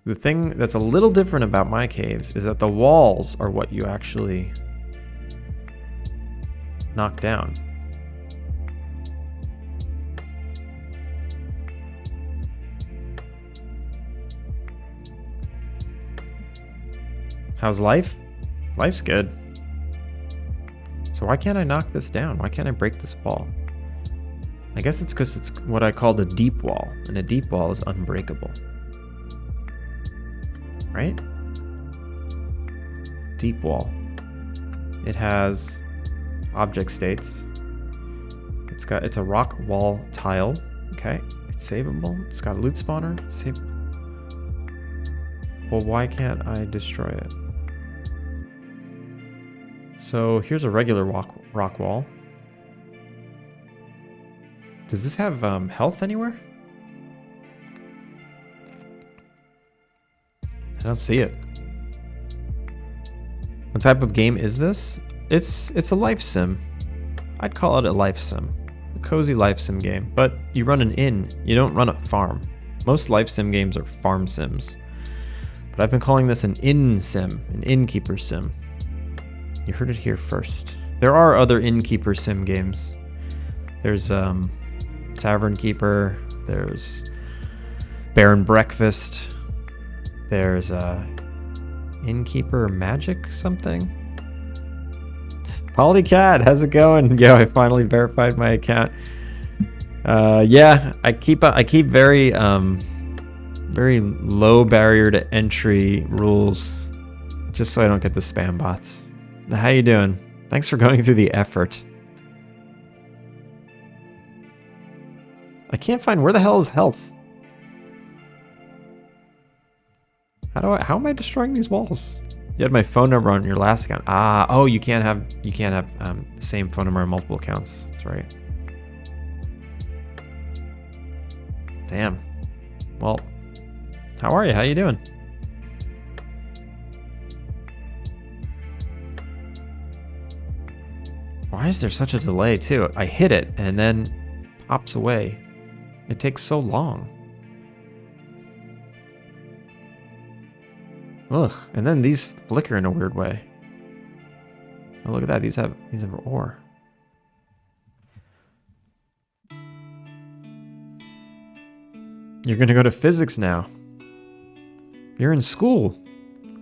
The thing that's a little different about my caves is that the walls are what you actually knock down. How's life? Life's good. So why can't I knock this down? Why can't I break this wall? I guess it's because it's what I called a deep wall, and a deep wall is unbreakable. Right? Deep wall. It has object states. It's a rock wall tile. Okay. It's savable. It's got a loot spawner. Save. Well, why can't I destroy it? So here's a regular rock wall. Does this have health anywhere? I don't see it. What type of game is this? It's a life sim. I'd call it a life sim. A cozy life sim game. But you run an inn. You don't run a farm. Most life sim games are farm sims. But I've been calling this an inn sim, an Innkeeper-Sim. You heard it here first. There are other Innkeeper-Sim games. There's Tavern Keeper. There's Bear and Breakfast. There's Innkeeper Magic something. Polycat, how's it going? Yo, I finally verified my account. Yeah, I keep very very low barrier to entry rules, just so I don't get the spam bots. How you doing? Thanks for going through the effort. I can't find where the hell is health. How am I destroying these walls? You had my phone number on your last account. Ah, oh, you can't have the same phone number on multiple accounts. That's right. Damn. Well, how are you? How you doing? Why is there such a delay too? I hit it and then it pops away. It takes so long. Ugh, and then these flicker in a weird way. Oh, look at that. These have ore. You're gonna go to physics now. You're in school.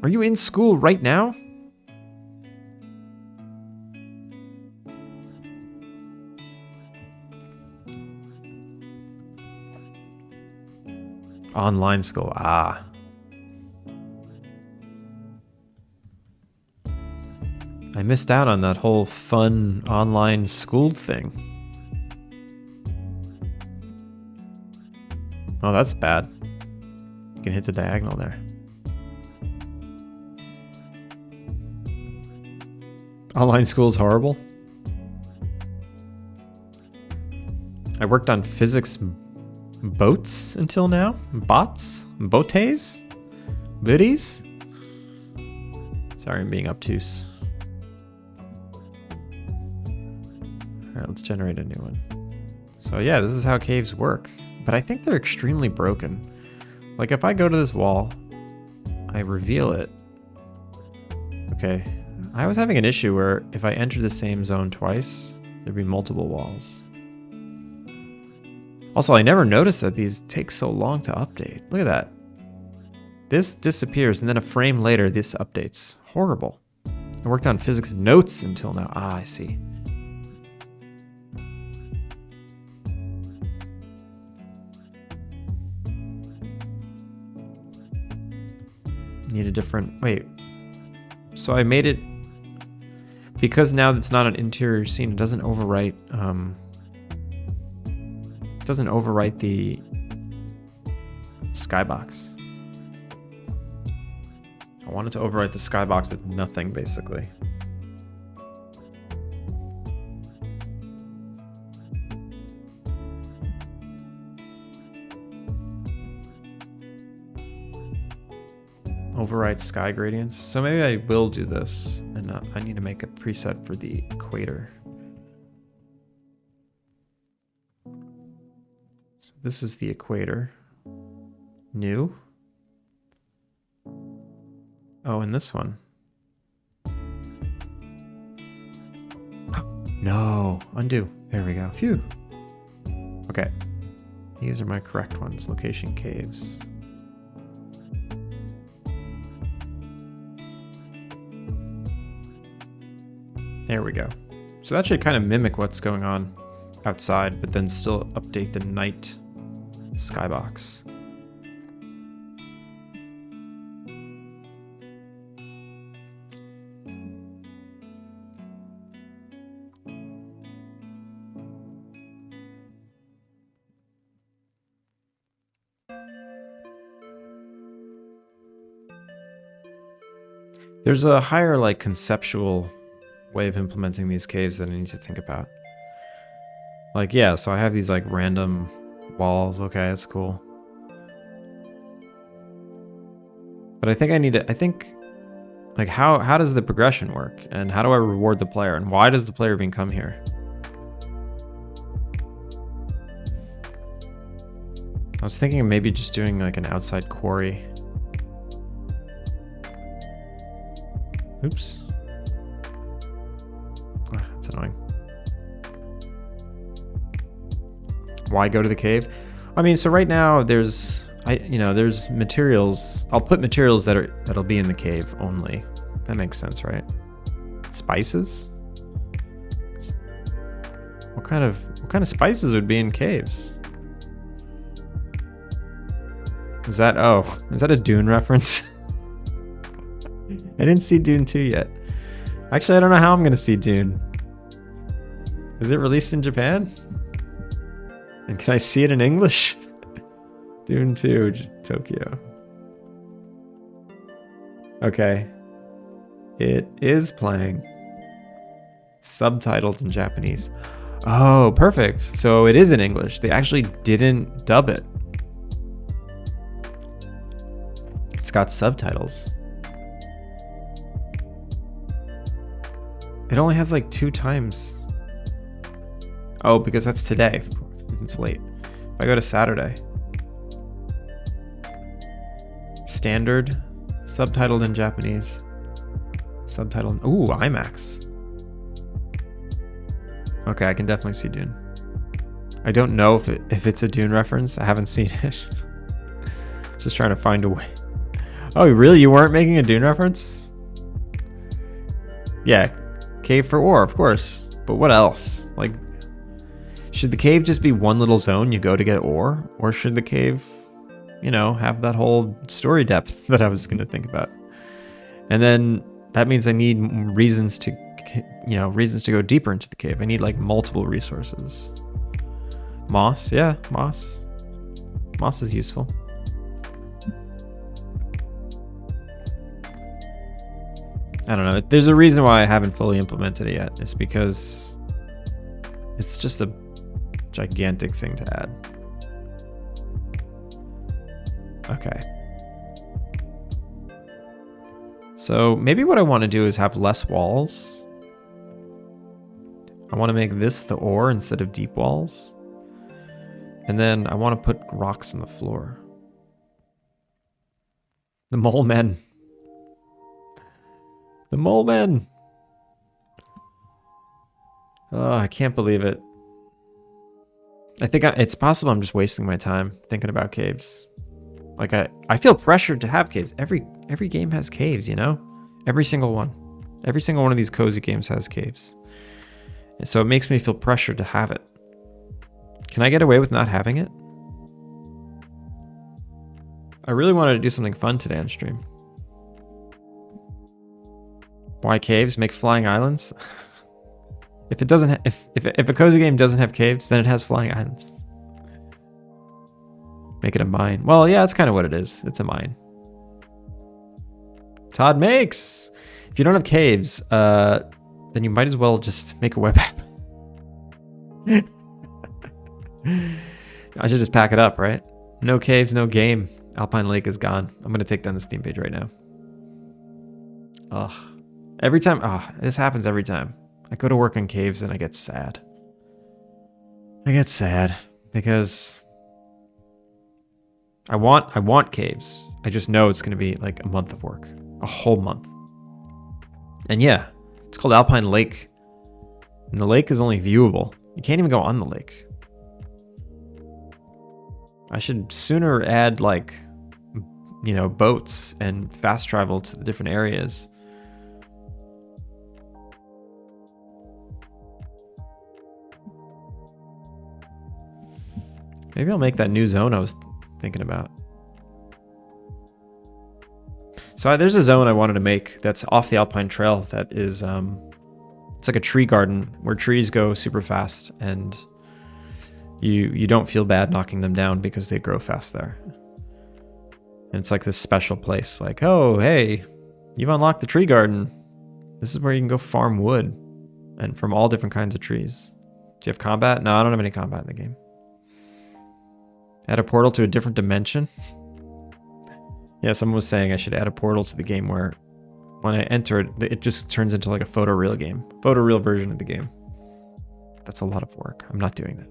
Are you in school right now? Online school. Ah. I missed out on that whole fun online school thing. Oh, that's bad. You can hit the diagonal there. Online school is horrible. I worked on physics boats until now. Bots? Botes? Booties? Sorry, I'm being obtuse. Alright, let's generate a new one. So yeah, this is how caves work. But I think they're extremely broken. Like if I go to this wall I reveal it. Okay. I was having an issue where if I enter the same zone twice, there'd be multiple walls. Also, I never noticed that these take so long to update. Look at that. This disappears, and then a frame later, this updates. Horrible. I worked on physics notes until now. Ah, I see. Need a different... Wait. So I made it... Because now it's not an interior scene, it doesn't overwrite... It doesn't overwrite the skybox. I wanted to overwrite the skybox with nothing, basically. Overwrite sky gradients. So maybe I will do this, and I need to make a preset for the equator. So this is the equator. New. Oh, and this one. No, undo. There we go. Phew. Okay. These are my correct ones. Location caves. There we go. So that should kind of mimic what's going on outside, but then still update the night skybox. There's a higher, like, conceptual way of implementing these caves that I need to think about. Like, yeah, so I have these, like, random walls. Okay, that's cool. But I think I need to, like, how does the progression work? And how do I reward the player? And why does the player even come here? I was thinking of maybe just doing, like, an outside quarry. Oops. Oh, that's annoying. Why go to the cave? I mean, so right now there's materials. I'll put materials that'll be in the cave only. That makes sense, right? Spices? What kind of spices would be in caves? Is that a Dune reference? I didn't see Dune 2 yet. Actually, I don't know how I'm gonna see Dune. Is it released in Japan? And can I see it in English? Dune 2, Tokyo. Okay. It is playing. Subtitled in Japanese. Oh, perfect. So it is in English. They actually didn't dub it. It's got subtitles. It only has like 2 times. Oh, because that's today. It's late. If I go to Saturday. Standard. Subtitled in Japanese. Subtitled. Ooh, IMAX. Okay, I can definitely see Dune. I don't know if it's a Dune reference. I haven't seen it. Just trying to find a way. Oh, really? You weren't making a Dune reference? Yeah. Cave for ore, of course. But what else? Like, should the cave just be one little zone you go to get ore? Or should the cave, have that whole story depth that I was going to think about? And then that means I need reasons to go deeper into the cave. I need like multiple resources. Moss, yeah, moss. Moss is useful. I don't know. There's a reason why I haven't fully implemented it yet. It's because it's just a gigantic thing to add. Okay. So maybe what I want to do is have less walls. I want to make this the ore instead of deep walls. And then I want to put rocks on the floor. The mole men. The mole men. Oh, I can't believe it. I think it's possible I'm just wasting my time thinking about caves. Like I feel pressured to have caves. Every game has caves, you know? Every single one. Every single one of these cozy games has caves. And so it makes me feel pressured to have it. Can I get away with not having it? I really wanted to do something fun today on stream. Why caves? Make flying islands? If it doesn't, if a cozy game doesn't have caves, then it has flying islands. Make it a mine. Well, yeah, that's kind of what it is. It's a mine. Todd makes. If you don't have caves, then you might as well just make a web app. I should just pack it up, right? No caves, no game. Alpine Lake is gone. I'm gonna take down the Steam page right now. Ugh. Every time, this happens every time. I go to work on caves and I get sad. I get sad because I want caves. I just know it's gonna be like a month of work, a whole month. And yeah, it's called Alpine Lake, and the lake is only viewable. You can't even go on the lake. I should sooner add like, you know, boats and fast travel to the different areas. Maybe I'll make that new zone I was thinking about. So there's a zone I wanted to make that's off the Alpine Trail that is, it's like a tree garden where trees go super fast and you don't feel bad knocking them down because they grow fast there. And it's like this special place, like, oh, hey, you've unlocked the tree garden. This is where you can go farm wood and from all different kinds of trees. Do you have combat? No, I don't have any combat in the game. Add a portal to a different dimension. Yeah, someone was saying I should add a portal to the game where when I enter it, it just turns into like a photoreal game. Photoreal version of the game. That's a lot of work. I'm not doing that.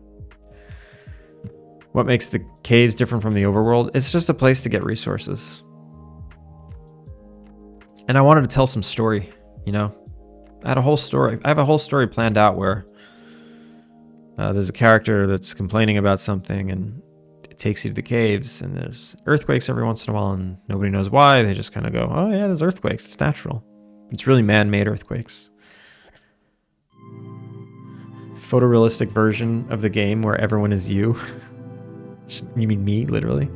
What makes the caves different from the overworld? It's just a place to get resources. And I wanted to tell some story, you know? I have a whole story planned out where there's a character that's complaining about something and it takes you to the caves and there's earthquakes every once in a while and nobody knows why. They just kind of go, oh yeah, there's earthquakes. It's natural. It's really man-made earthquakes. Photorealistic version of the game where everyone is you. You mean me, literally?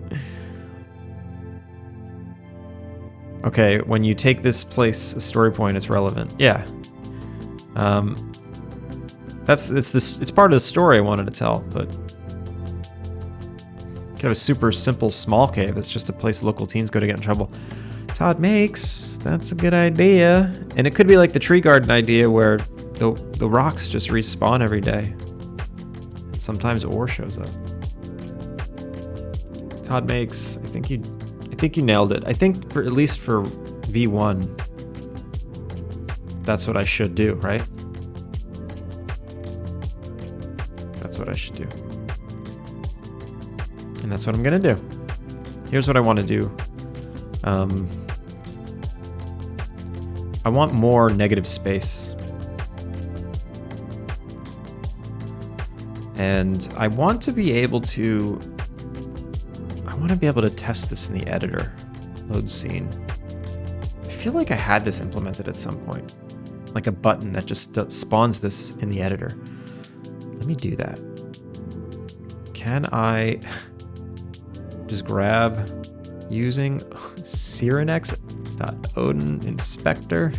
Okay, when you take this place a story point, it's relevant. Yeah. It's part of the story I wanted to tell, but kind of a super simple small cave. It's just a place local teens go to get in trouble. Todd makes. That's a good idea. And it could be like the tree garden idea where the rocks just respawn every day. And sometimes ore shows up. Todd makes. I think you nailed it. I think at least for V1, that's what I should do, right? That's what I should do. And that's what I'm gonna do. Here's what I want to do. I want more negative space. And I want to be able to test this in the editor. Load scene. I feel like I had this implemented at some point. Like a button that just spawns this in the editor. Let me do that. Can I just grab using Cyrenex.Odin inspector?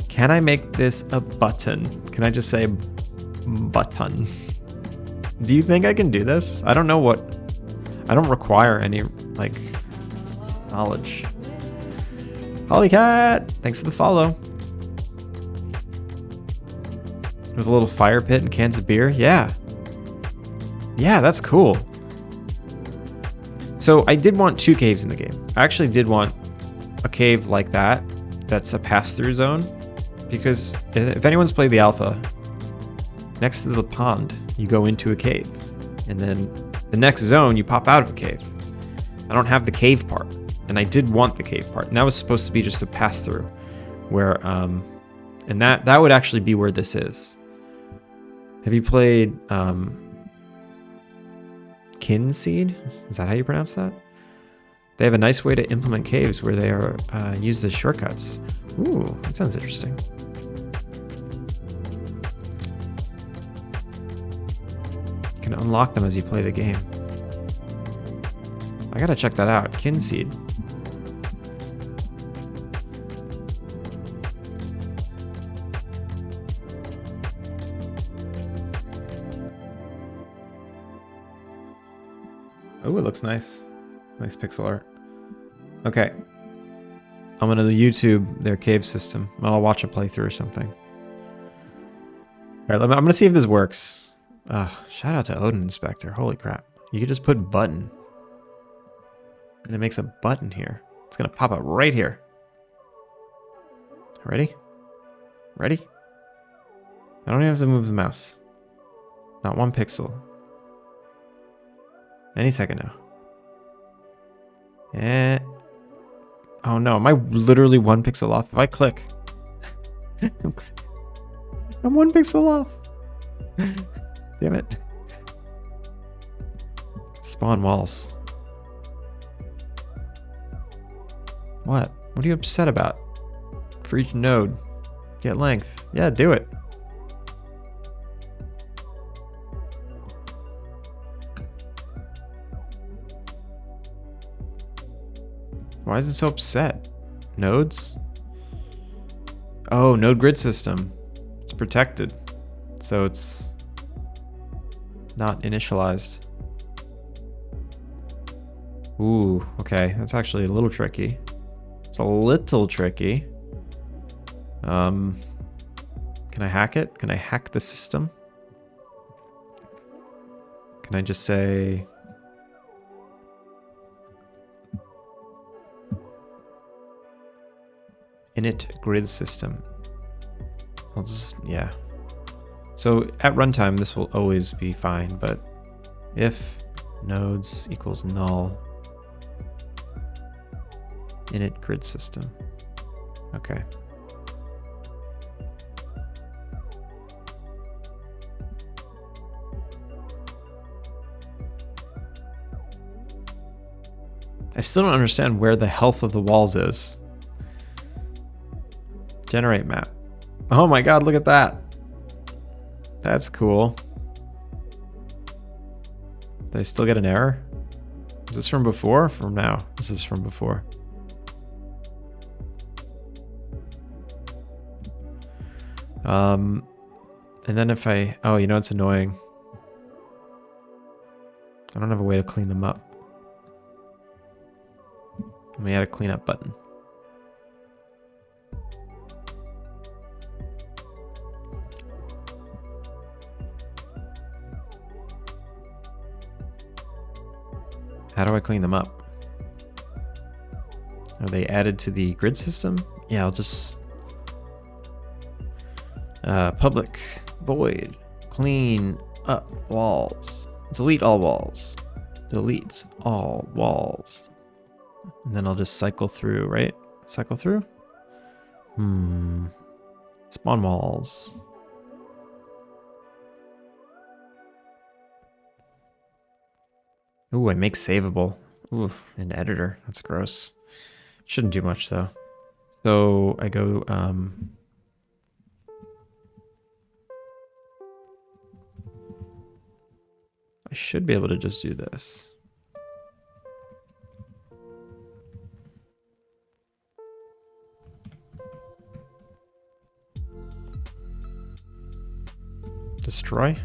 Can I make this a button? Can I just say button? Do you think I can do this? I don't know what. I don't require any like knowledge. Hollycat, thanks for the follow. With a little fire pit and cans of beer. Yeah. Yeah, that's cool. So I did want 2 caves in the game. I actually did want a cave like that. That's a pass-through zone. Because if anyone's played the alpha, next to the pond, you go into a cave. And then the next zone, you pop out of a cave. I don't have the cave part. And I did want the cave part. And that was supposed to be just a pass through where, and that would actually be where this is. Have you played Kinseed? Is that how you pronounce that? They have a nice way to implement caves where they are use the shortcuts. Ooh, that sounds interesting. You can unlock them as you play the game. I gotta check that out. Kinseed. Oh, it looks nice. Nice pixel art. Okay. I'm gonna YouTube their cave system. I'll watch a playthrough or something. Alright, I'm gonna see if this works. Shout out to Odin Inspector. Holy crap. You could just put button. And it makes a button here. It's gonna pop up right here. Ready? Ready? I don't even have to move the mouse. Not one pixel. Any second now. Oh no, am I literally one pixel off? If I click. I'm one pixel off. Damn it. Spawn walls. What? What are you upset about? For each node. Get length. Yeah, do it. Why is it so upset? Nodes? Oh, node grid system. It's protected. So it's not initialized. Ooh, okay. That's actually a little tricky. It's a little tricky. Can I hack it? Can I hack the system? Can I just say... init grid system. I'll just, yeah. So at runtime, this will always be fine, but if nodes equals null, init grid system. Okay. I still don't understand where the health of the walls is. Generate map. Oh my god, look at that. That's cool. Did I still get an error? Is this from before or from now? This is from before. And then if I... Oh, you know what's annoying? I don't have a way to clean them up. Let me add a cleanup button. How do I clean them up? Are they added to the grid system? Yeah, I'll just... public void clean up walls. Delete all walls. Delete all walls. And then I'll just cycle through, right? Cycle through? Spawn walls. Ooh, I make savable. Ooh, an editor. That's gross. Shouldn't do much though. So I go, I should be able to just do this. Destroy?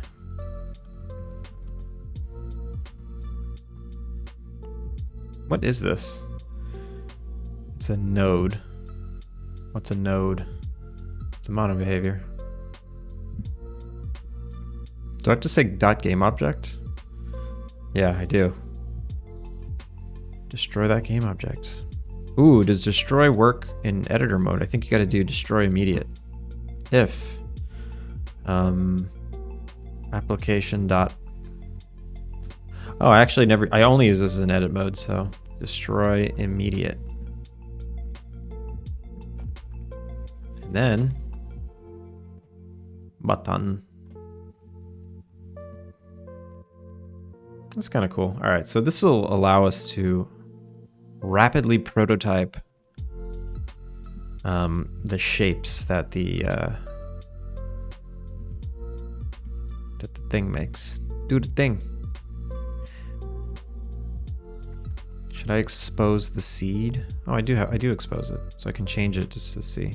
What is this? It's a node. What's a node? It's a mono behavior. Do I have to say .gameObject? Yeah, I do. Destroy that game object. Ooh, does destroy work in editor mode? I think you gotta do destroy immediate. If application dot... Oh, I actually never... I only use this in edit mode, so destroy immediate. And then button. That's kind of cool. All right, so this will allow us to rapidly prototype the shapes that the thing makes. Do the thing. Should I expose the seed? Oh, I do expose it, so I can change it just to see.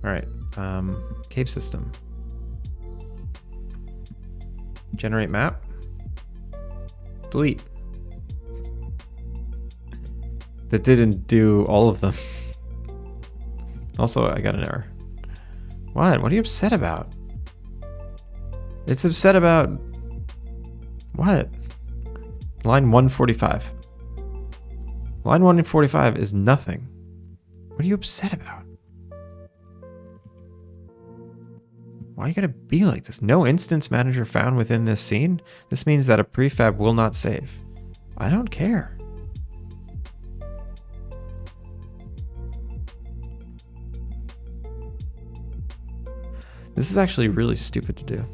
All right, cave system. Generate map. Delete. That didn't do all of them. Also, I got an error. What? What are you upset about? It's upset about what? Line 145. Line 145 is nothing. What are you upset about? Why you gotta be like this? No instance manager found within this scene? This means that a prefab will not save. I don't care. This is actually really stupid to do.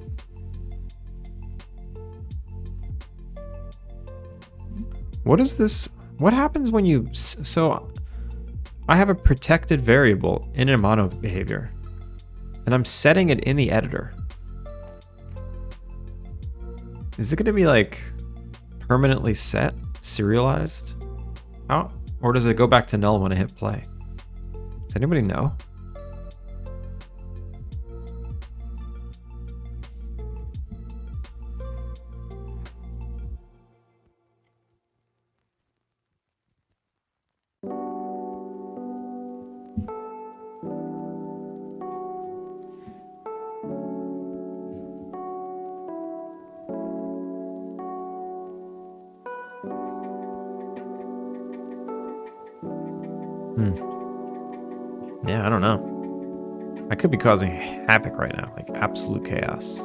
What is this? What happens when you... So, I have a protected variable in a mono behavior, and I'm setting it in the editor. Is it going to be like permanently set, serialized? How? Or does it go back to null when I hit play? Does anybody know? Yeah, I don't know. I could be causing havoc right now, like absolute chaos.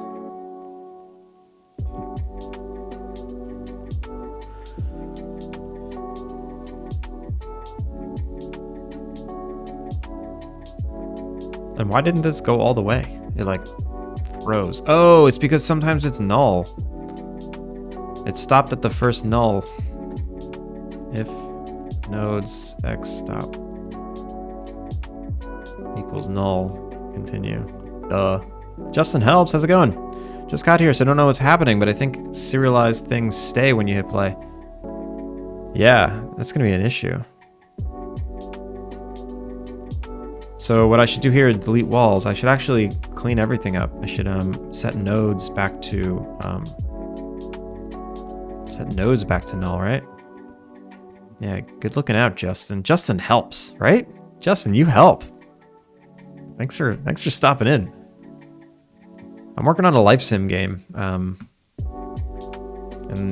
And why didn't this go all the way? It like froze. Oh, it's because sometimes it's null. It stopped at the first null. If nodes x stop equals null, continue. Duh. Justin helps. How's it going? Just got here, so I don't know what's happening, but I think serialized things stay when you hit play. Yeah, that's gonna be an issue. So what I should do here is delete walls. I should actually clean everything up. I should set nodes back to null, right? Yeah, good looking out, Justin. Justin helps, right? Justin, you help. Thanks for stopping in. I'm working on a life sim game, and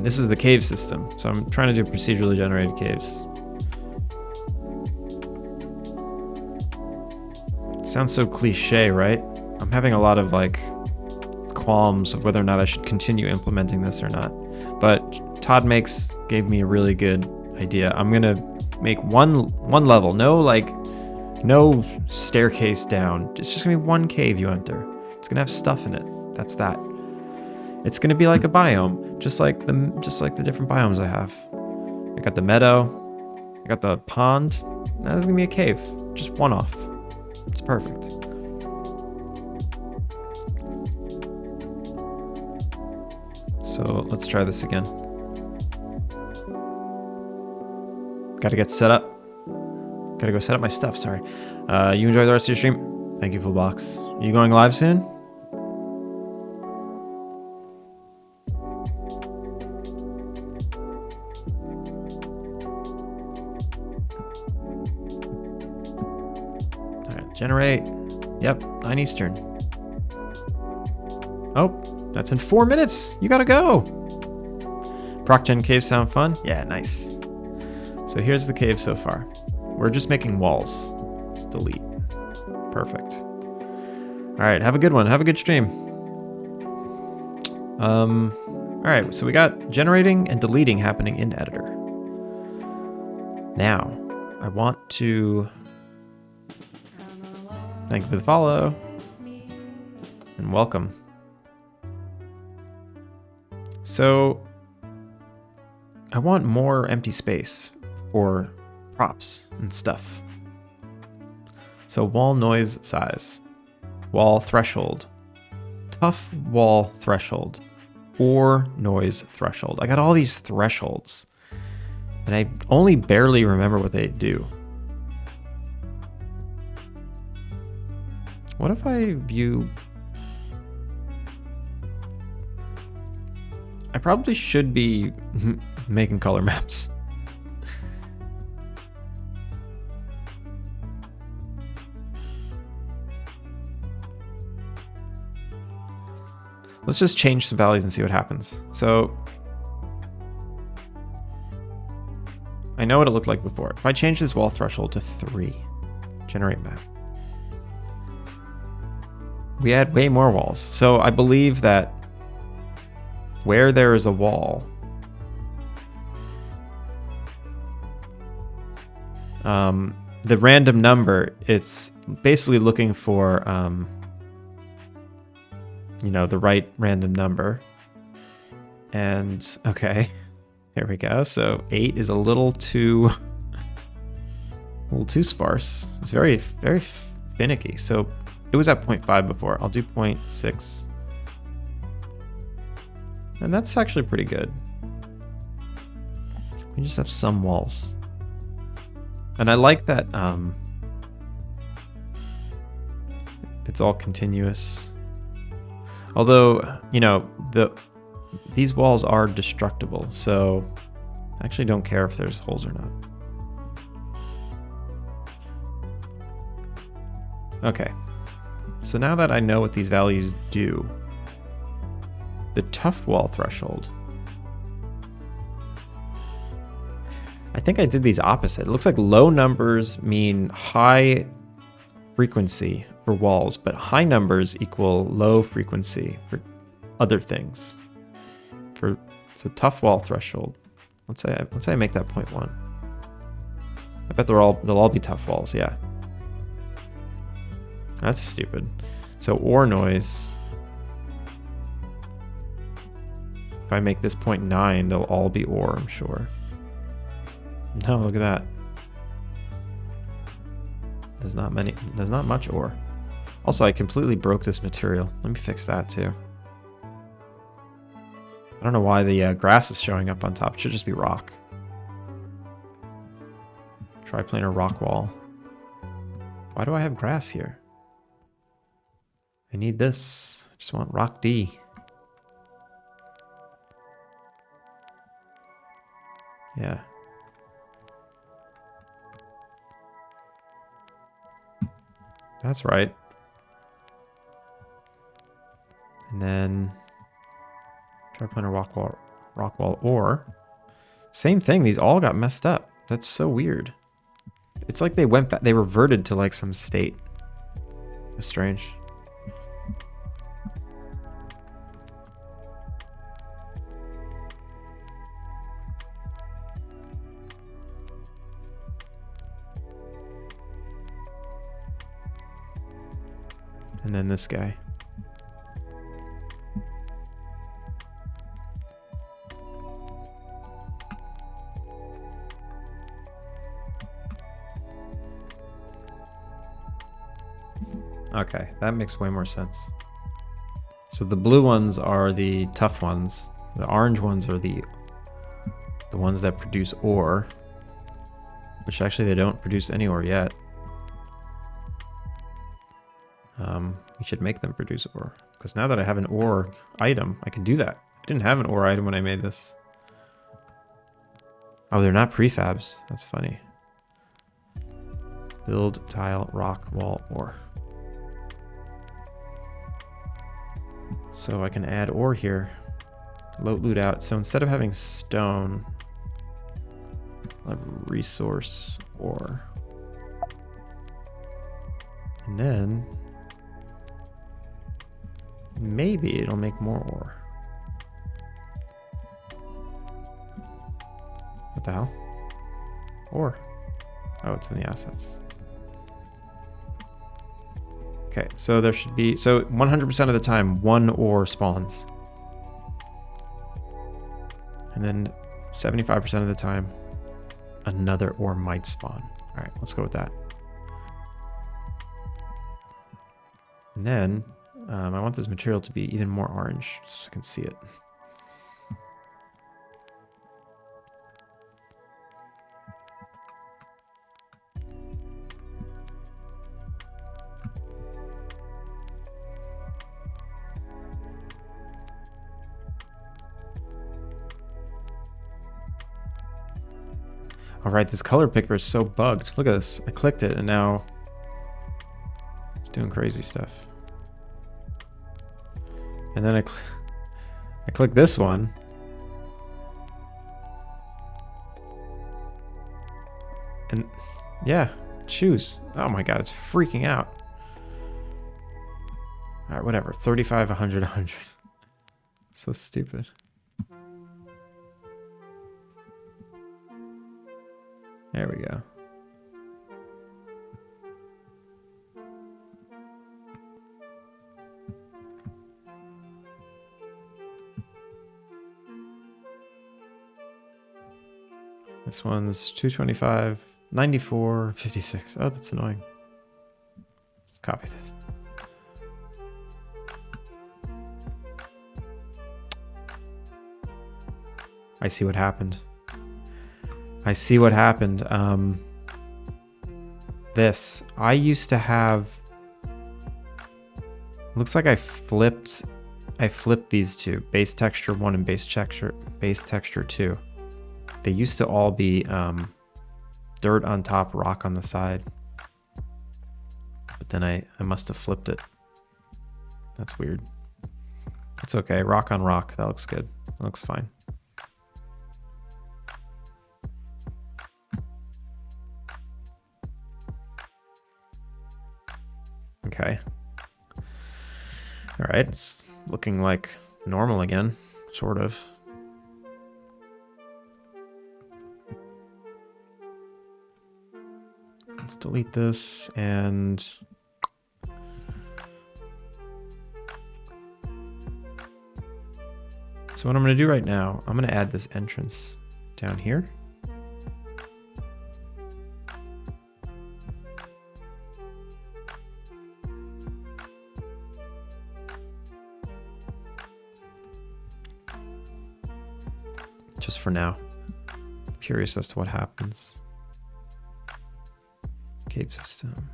this is the cave system. So I'm trying to do procedurally generated caves. It sounds so cliche, right? I'm having a lot of like qualms of whether or not I should continue implementing this or not. But Todd gave me a really good idea. I'm gonna make one level, no staircase down. It's just gonna be one cave you enter. It's gonna have stuff in it. That's that. It's gonna be like a biome, just like the different biomes I have. I got the meadow, I got the pond. Now there's gonna be a cave, just one off. It's perfect. So let's try this again. Gotta get set up. Gotta go set up my stuff, sorry. You enjoy the rest of your stream? Thank you, Fullbox. Are you going live soon? Alright, generate. Yep, 9 Eastern. Oh, that's in 4 minutes. You gotta go. ProcGen caves sound fun? Yeah, nice. So here's the cave so far. We're just making walls. Just delete. Perfect. All right, have a good one. Have a good stream. All right, so we got generating and deleting happening in editor. Now, I want to thank you for the follow and welcome. So I want more empty space for props and stuff. So wall noise size, wall threshold, tough wall threshold, or noise threshold. I got all these thresholds and I only barely remember what they do. What if I view... I probably should be making color maps. Let's just change some values and see what happens. So I know what it looked like before. If I change this wall threshold to 3, generate map, we add way more walls. So I believe that where there is a wall, the random number, it's basically looking for you know, the right random number. And okay, here we go. So 8 is a little too sparse. It's very, very finicky. So it was at 0.5 before. I'll do 0.6. And that's actually pretty good. We just have some walls. And I like that it's all continuous. Although, you know, these walls are destructible, so I actually don't care if there's holes or not. Okay, so now that I know what these values do, the tough wall threshold, I think I did these opposite. It looks like low numbers mean high frequency for walls, but high numbers equal low frequency for other things. So tough wall threshold. Let's say I make that 0.1. I bet they'll all be tough walls. Yeah, that's stupid. So or noise. If I make this 0.9, they'll all be or, I'm sure. No, look at that. There's not much ore. Also, I completely broke this material. Let me fix that too. I don't know why the grass is showing up on top. It should just be rock. Triplanar rock wall. Why do I have grass here? I need this. I just want rock D. Yeah. That's right. And then triplanar rock wall ore. Same thing. These all got messed up. That's so weird. It's like they went back. They reverted to like some state. It's strange. And then this guy. Okay, that makes way more sense. So the blue ones are the tough ones. The orange ones are the ones that produce ore. Which actually they don't produce any ore yet. We should make them produce ore. Because now that I have an ore item, I can do that. I didn't have an ore item when I made this. Oh, they're not prefabs. That's funny. Build, tile, rock, wall, ore. So I can add ore here. Loot out. So instead of having stone, I'll have resource ore. And then maybe it'll make more ore. What the hell? Ore. Oh, it's in the assets. Okay, so there should be, so 100% of the time, one ore spawns. And then 75% of the time, another ore might spawn. All right, let's go with that. And then I want this material to be even more orange so I can see it. All right, this color picker is so bugged. Look at this. I clicked it and now it's doing crazy stuff. And then I click this one. And yeah, choose. Oh my God, it's freaking out. All right, whatever. 35, 100, 100. So stupid. There we go. This one's 225, 94, 56. Oh, that's annoying. Let's copy this. I see what happened. I see what happened. This, I used to have, looks like I flipped these two, base texture 1 and base texture 2. They used to all be dirt on top, rock on the side. But then I must have flipped it. That's weird. It's okay, rock on rock, that looks good. That looks fine. Okay. All right, it's looking like normal again, sort of. Let's delete this and so what I'm going to do right now, I'm going to add this entrance down here. Just for now. I'm curious as to what happens. Cave system.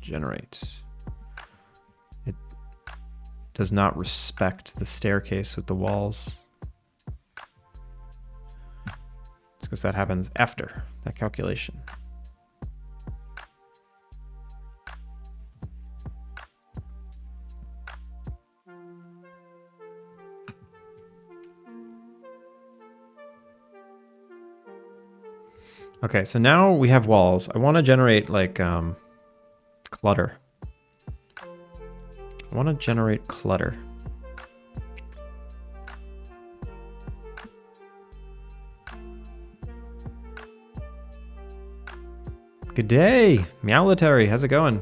Generate. It does not respect the staircase with the walls. It's because that happens after that calculation. Okay, so now we have walls. I want to generate like clutter. I want to generate clutter. Good day, Meowletary. How's it going?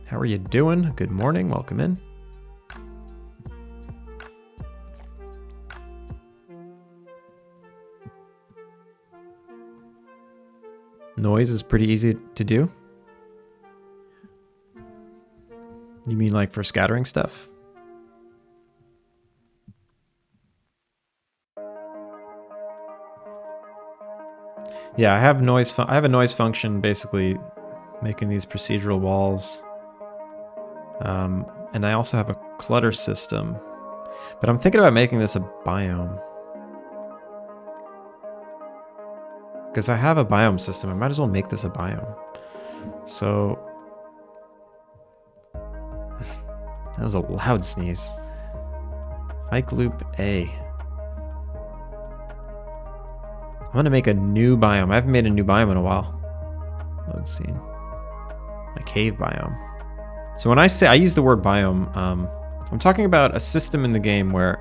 How are you doing? Good morning. Welcome in. Noise is pretty easy to do. You mean like for scattering stuff? Yeah, I have noise. I have a noise function basically making these procedural walls, and I also have a clutter system. But I'm thinking about making this a biome. Because I have a biome system, I might as well make this a biome. So that was a loud sneeze. Hike loop A. I'm gonna make a new biome. I haven't made a new biome in a while. Load scene. A cave biome. So when I say I use the word biome, I'm talking about a system in the game where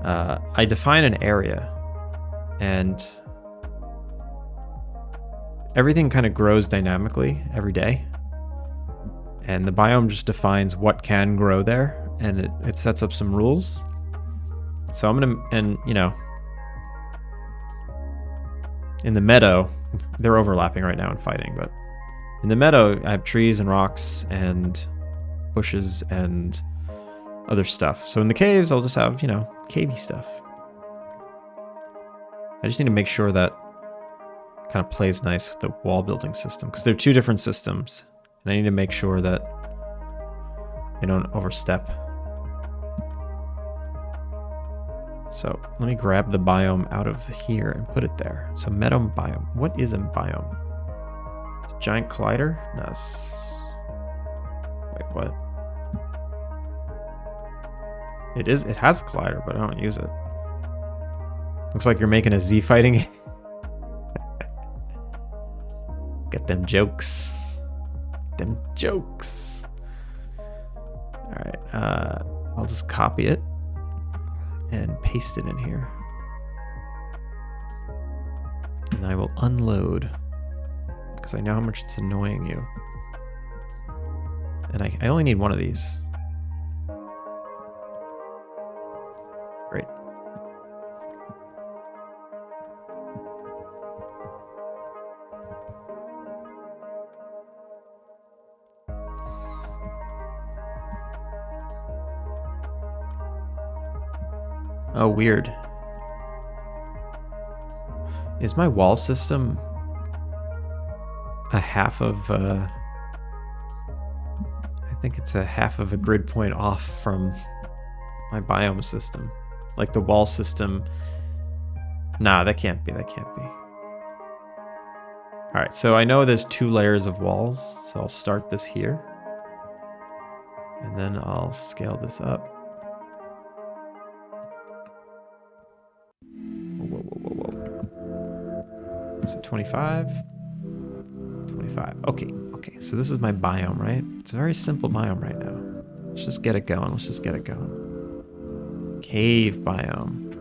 I define an area, and everything kind of grows dynamically every day. And the biome just defines what can grow there, and it sets up some rules. So I'm gonna, and you know, in the meadow, they're overlapping right now and fighting, but in the meadow, I have trees and rocks and bushes and other stuff. So in the caves, I'll just have, you know, cavey stuff. I just need to make sure that kind of plays nice with the wall building system, because they're two different systems, and I need to make sure that they don't overstep. So let me grab the biome out of here and put it there. So meadow biome. What is a biome? It's a giant collider? No, wait, what? It is. It has a collider, but I don't use it. Looks like you're making a Z fighting. Get them jokes. Them jokes. All right. I'll just copy it and paste it in here. And I will unload, because I know how much it's annoying you. And I only need one of these. Great. Oh, weird. Is my wall system a half of, I think it's a half of a grid point off from my biome system. Like the wall system. Nah, that can't be, that can't be. All right, so I know there's 2 layers of walls, so I'll start this here. And then I'll scale this up. So 25, 25. Okay, okay. So this is my biome, right? It's a very simple biome right now. Let's just get it going. Let's just get it going. Cave biome.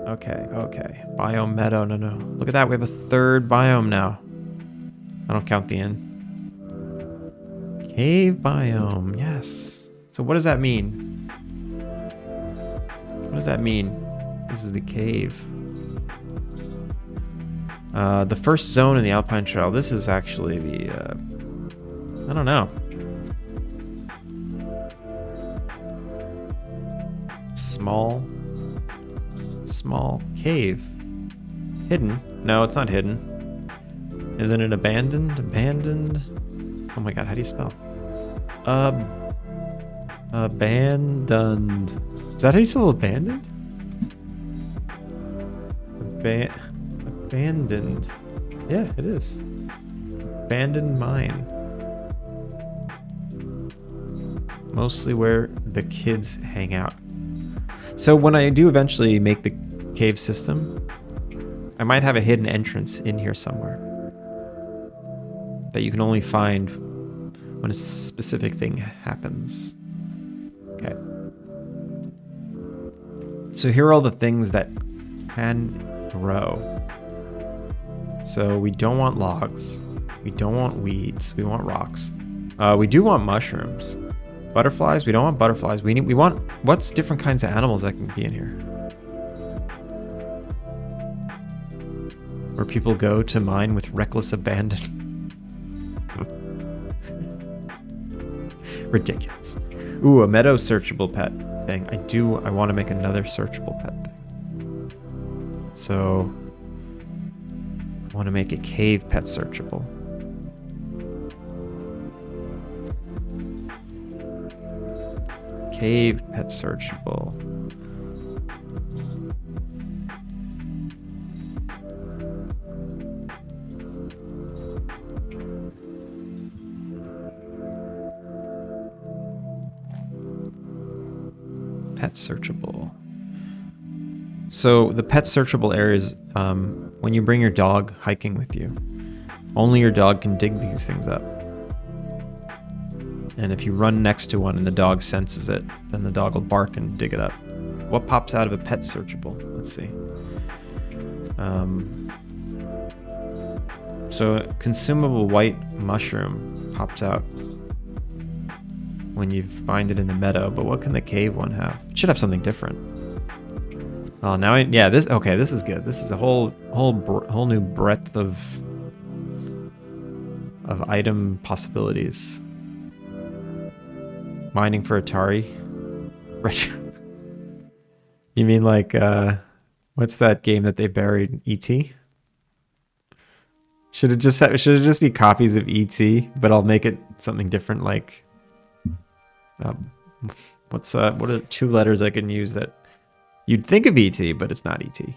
Okay, okay. Biome meadow. No, no. Look at that. We have a 3rd biome now. I don't count the inn. Cave biome. Yes. So what does that mean? What does that mean? This is the cave. The first zone in the Alpine Trail. This is actually the, I don't know. Small cave. Hidden? No, it's not hidden. Isn't it abandoned? Abandoned? Oh my god, how do you spell? Abandoned. Is that how you spell abandoned? Abandoned. Yeah, it is. Abandoned mine. Mostly where the kids hang out. So when I do eventually make the cave system, I might have a hidden entrance in here somewhere that you can only find when a specific thing happens. Okay. So here are all the things that can grow. So we don't want logs. We don't want weeds. We want rocks. We do want mushrooms. Butterflies. We don't want butterflies. We want, what's different kinds of animals that can be in here? Where people go to mine with reckless abandon. Ridiculous. Ooh, a meadow searchable pet thing. I want to make another searchable pet thing. So I want to make a cave pet searchable. Cave pet searchable. Pet searchable. So the pet searchable areas, when you bring your dog hiking with you, only your dog can dig these things up. And if you run next to one and the dog senses it, then the dog will bark and dig it up. What pops out of a pet searchable? Let's see. So consumable white mushroom pops out when you find it in the meadow, but what can the cave one have? It should have something different. Oh, now yeah, this is good. This is a whole new breadth of item possibilities. Mining for Atari. You mean like what's that game that they buried? E.T.? Should it just be copies of E.T., but I'll make it something different, like what are 2 letters I can use that you'd think of E.T., but it's not E.T.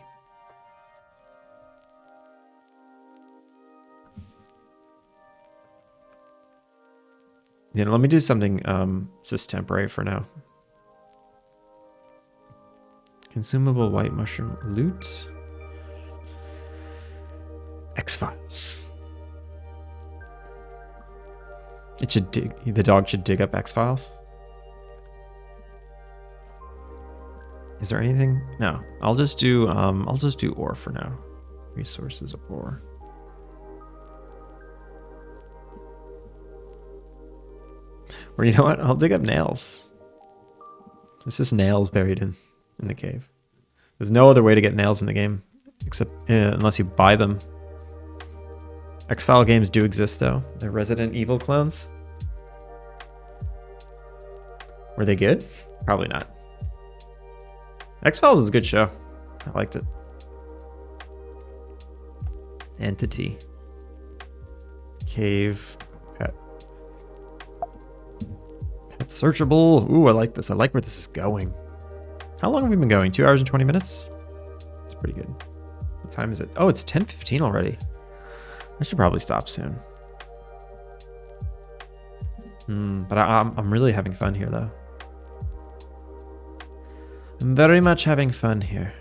You know, let me do something just temporary for now. Consumable white mushroom loot. X-Files. It should the dog should dig up X-Files. Is there anything? No. I'll just do ore for now. Resources ore. Or you know what? I'll dig up nails. It's just nails buried in the cave. There's no other way to get nails in the game except unless you buy them. X-File games do exist though. They're Resident Evil clones. Were they good? Probably not. X-Files is a good show. I liked it. Entity. Cave. Pet. Pet searchable. Ooh, I like this. I like where this is going. How long have we been going? 2 hours and 20 minutes? It's pretty good. What time is it? Oh, it's 10:15 already. I should probably stop soon. But I'm really having fun here, though. I'm very much having fun here.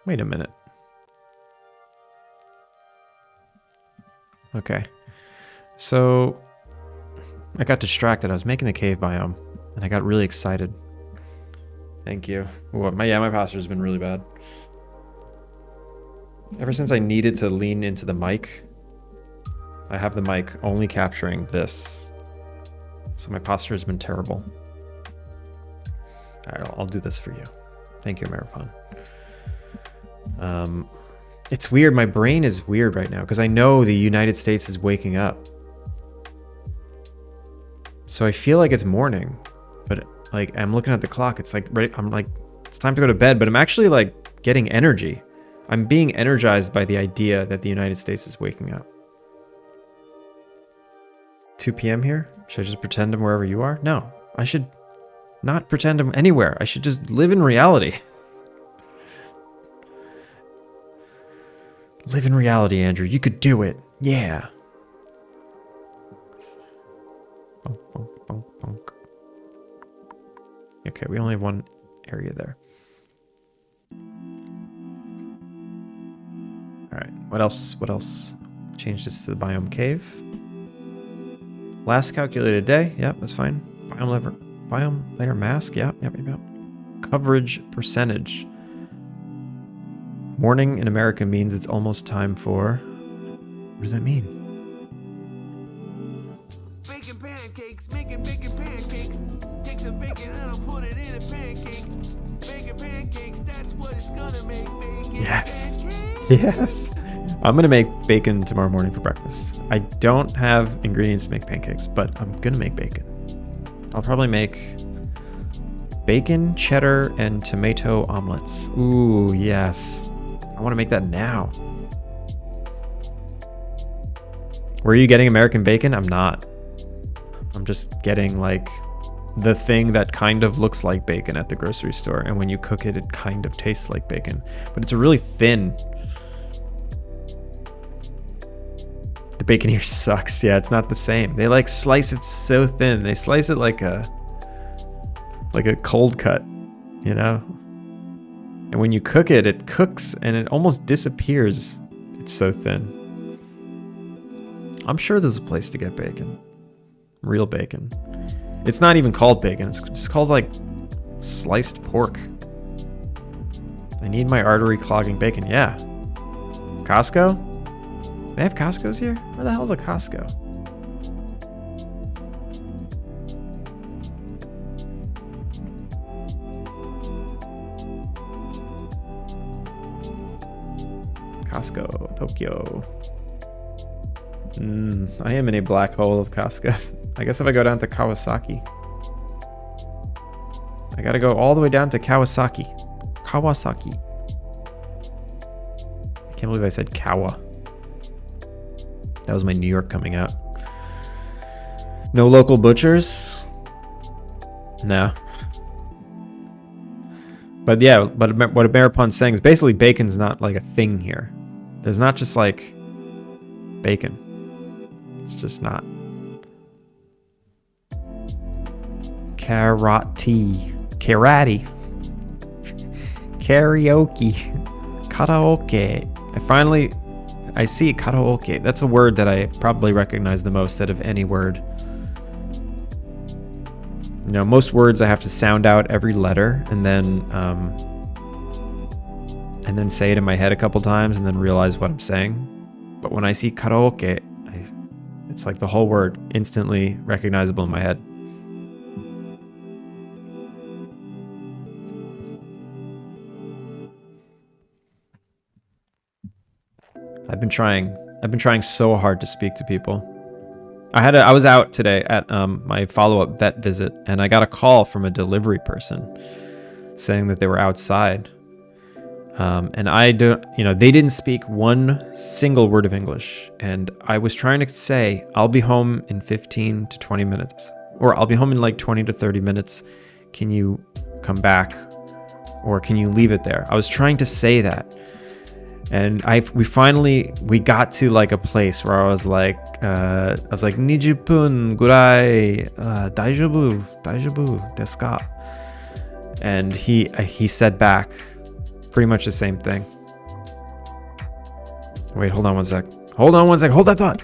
Wait a minute. Okay. So I got distracted. I was making the cave biome and I got really excited. Thank you. Ooh, my posture's been really bad. Ever since I needed to lean into the mic, I have the mic only capturing this. So my posture has been terrible. All right, I'll do this for you. Thank you, Maripon. It's weird. My brain is weird right now because I know the United States is waking up. So I feel like it's morning, but like I'm looking at the clock. It's like I'm like it's time to go to bed, but I'm actually like getting energy. I'm being energized by the idea that the United States is waking up. 2 p.m. here? Should I just pretend I'm wherever you are? No, I should not pretend I'm anywhere. I should just live in reality. Live in reality, Andrew. You could do it. Yeah. Bonk, bonk, bonk, bonk. Okay, we only have one area there. All right, what else? What else? Change this to the biome cave. Last calculated day. Yep, that's fine. Biome layer mask. Yep. Coverage percentage. Morning in America means it's almost time for... What does that mean? Baking pancakes, making pancakes. Take some bacon and I'll put it in a pancake. Baking pancakes, that's what it's gonna make. Bacon Yes. pancakes. Yes. I'm gonna make bacon tomorrow morning for breakfast. I don't have ingredients to make pancakes, but I'm gonna make bacon. I'll probably make bacon, cheddar, and tomato omelets. Ooh, yes. I want to make that now. Were you getting American bacon? I'm not. I'm just getting like the thing that kind of looks like bacon at the grocery store. And when you cook it, it kind of tastes like bacon. But it's really thin. The bacon here sucks. Yeah, it's not the same. They like slice it so thin. They slice it like a cold cut, you know? And when you cook it, it cooks and it almost disappears. It's so thin. I'm sure there's a place to get bacon. Real bacon. It's not even called bacon. It's just called like sliced pork. I need my artery clogging bacon. Yeah. Costco? They have Costco's here? Where the hell is a Costco? Costco, Tokyo. I am in a black hole of Costco's. I guess if I go down to Kawasaki. I gotta go all the way down to Kawasaki. Kawasaki. I can't believe I said Kawa. That was my New York coming out. No local butchers? No. But yeah, but what Ameripon's saying is basically bacon's not like a thing here. There's not just like bacon. It's just not. Karate. Karaoke. Karaoke. I see karaoke. That's a word that I probably recognize the most out of any word. You know, most words I have to sound out every letter and then say it in my head a couple times and then realize what I'm saying. But when I see karaoke, it's like the whole word instantly recognizable in my head. I've been trying so hard to speak to people. I was out today at my follow-up vet visit, and I got a call from a delivery person saying that they were outside. And they didn't speak one single word of English. And I was trying to say, I'll be home in 15 to 20 minutes, or I'll be home in like 20 to 30 minutes. Can you come back? Or can you leave it there? I was trying to say that. And we got to like a place where I was like, Nijipun gurai daijoubu desu ka? And he said back pretty much the same thing. Wait, hold on one sec. Hold that thought.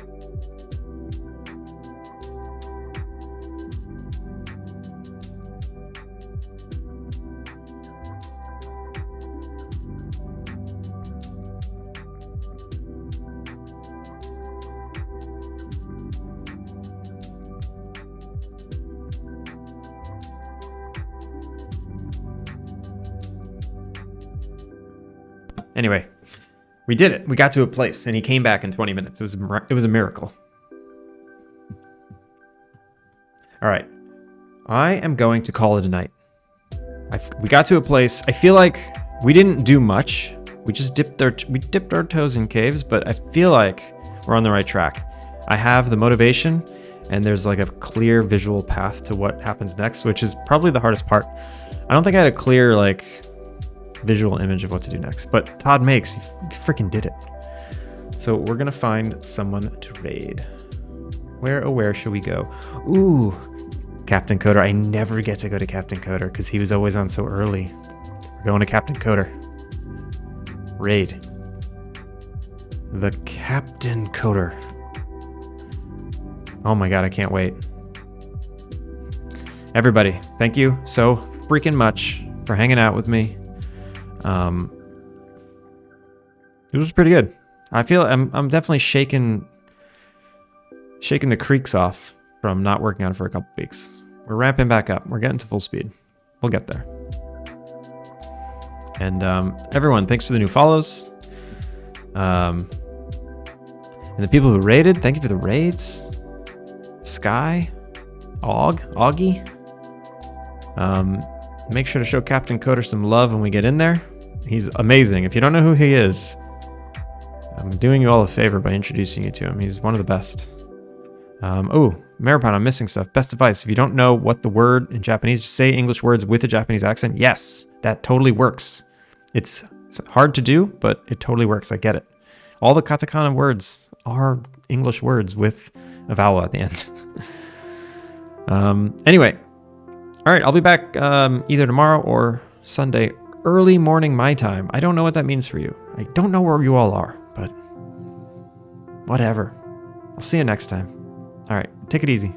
Anyway, we did it. We got to a place, and he came back in 20 minutes. It was a miracle. All right, I am going to call it a night. We got to a place. I feel like we didn't do much. We just dipped our toes in caves, but I feel like we're on the right track. I have the motivation, and there's like a clear visual path to what happens next, which is probably the hardest part. I don't think I had a clear like visual image of what to do next, but Todd Makes, you freaking did it. So we're gonna find someone to raid. Where should we go? Ooh, Captain Coder. I never get to go to Captain Coder because he was always on so early. We're going to Captain Coder. Raid. The Captain Coder. Oh my god, I can't wait. Everybody, thank you so freaking much for hanging out with me. It was pretty good. I feel I'm definitely shaking the creaks off from not working on it for a couple weeks. We're ramping back up. We're getting to full speed. We'll get there. And everyone, thanks for the new follows. And the people who raided, thank you for the raids. Sky, Augie. Make sure to show Captain Coder some love when we get in there. He's amazing. If you don't know who he is, I'm doing you all a favor by introducing you to him. He's one of the best. Oh, Maripon, I'm missing stuff. Best advice. If you don't know what the word in Japanese, just say English words with a Japanese accent. Yes, that totally works. It's hard to do, but it totally works. I get it. All the katakana words are English words with a vowel at the end. Anyway. All right, I'll be back either tomorrow or Sunday early morning my time. I don't know what that means for you. I don't know where you all are, but whatever. I'll see you next time. All right, take it easy.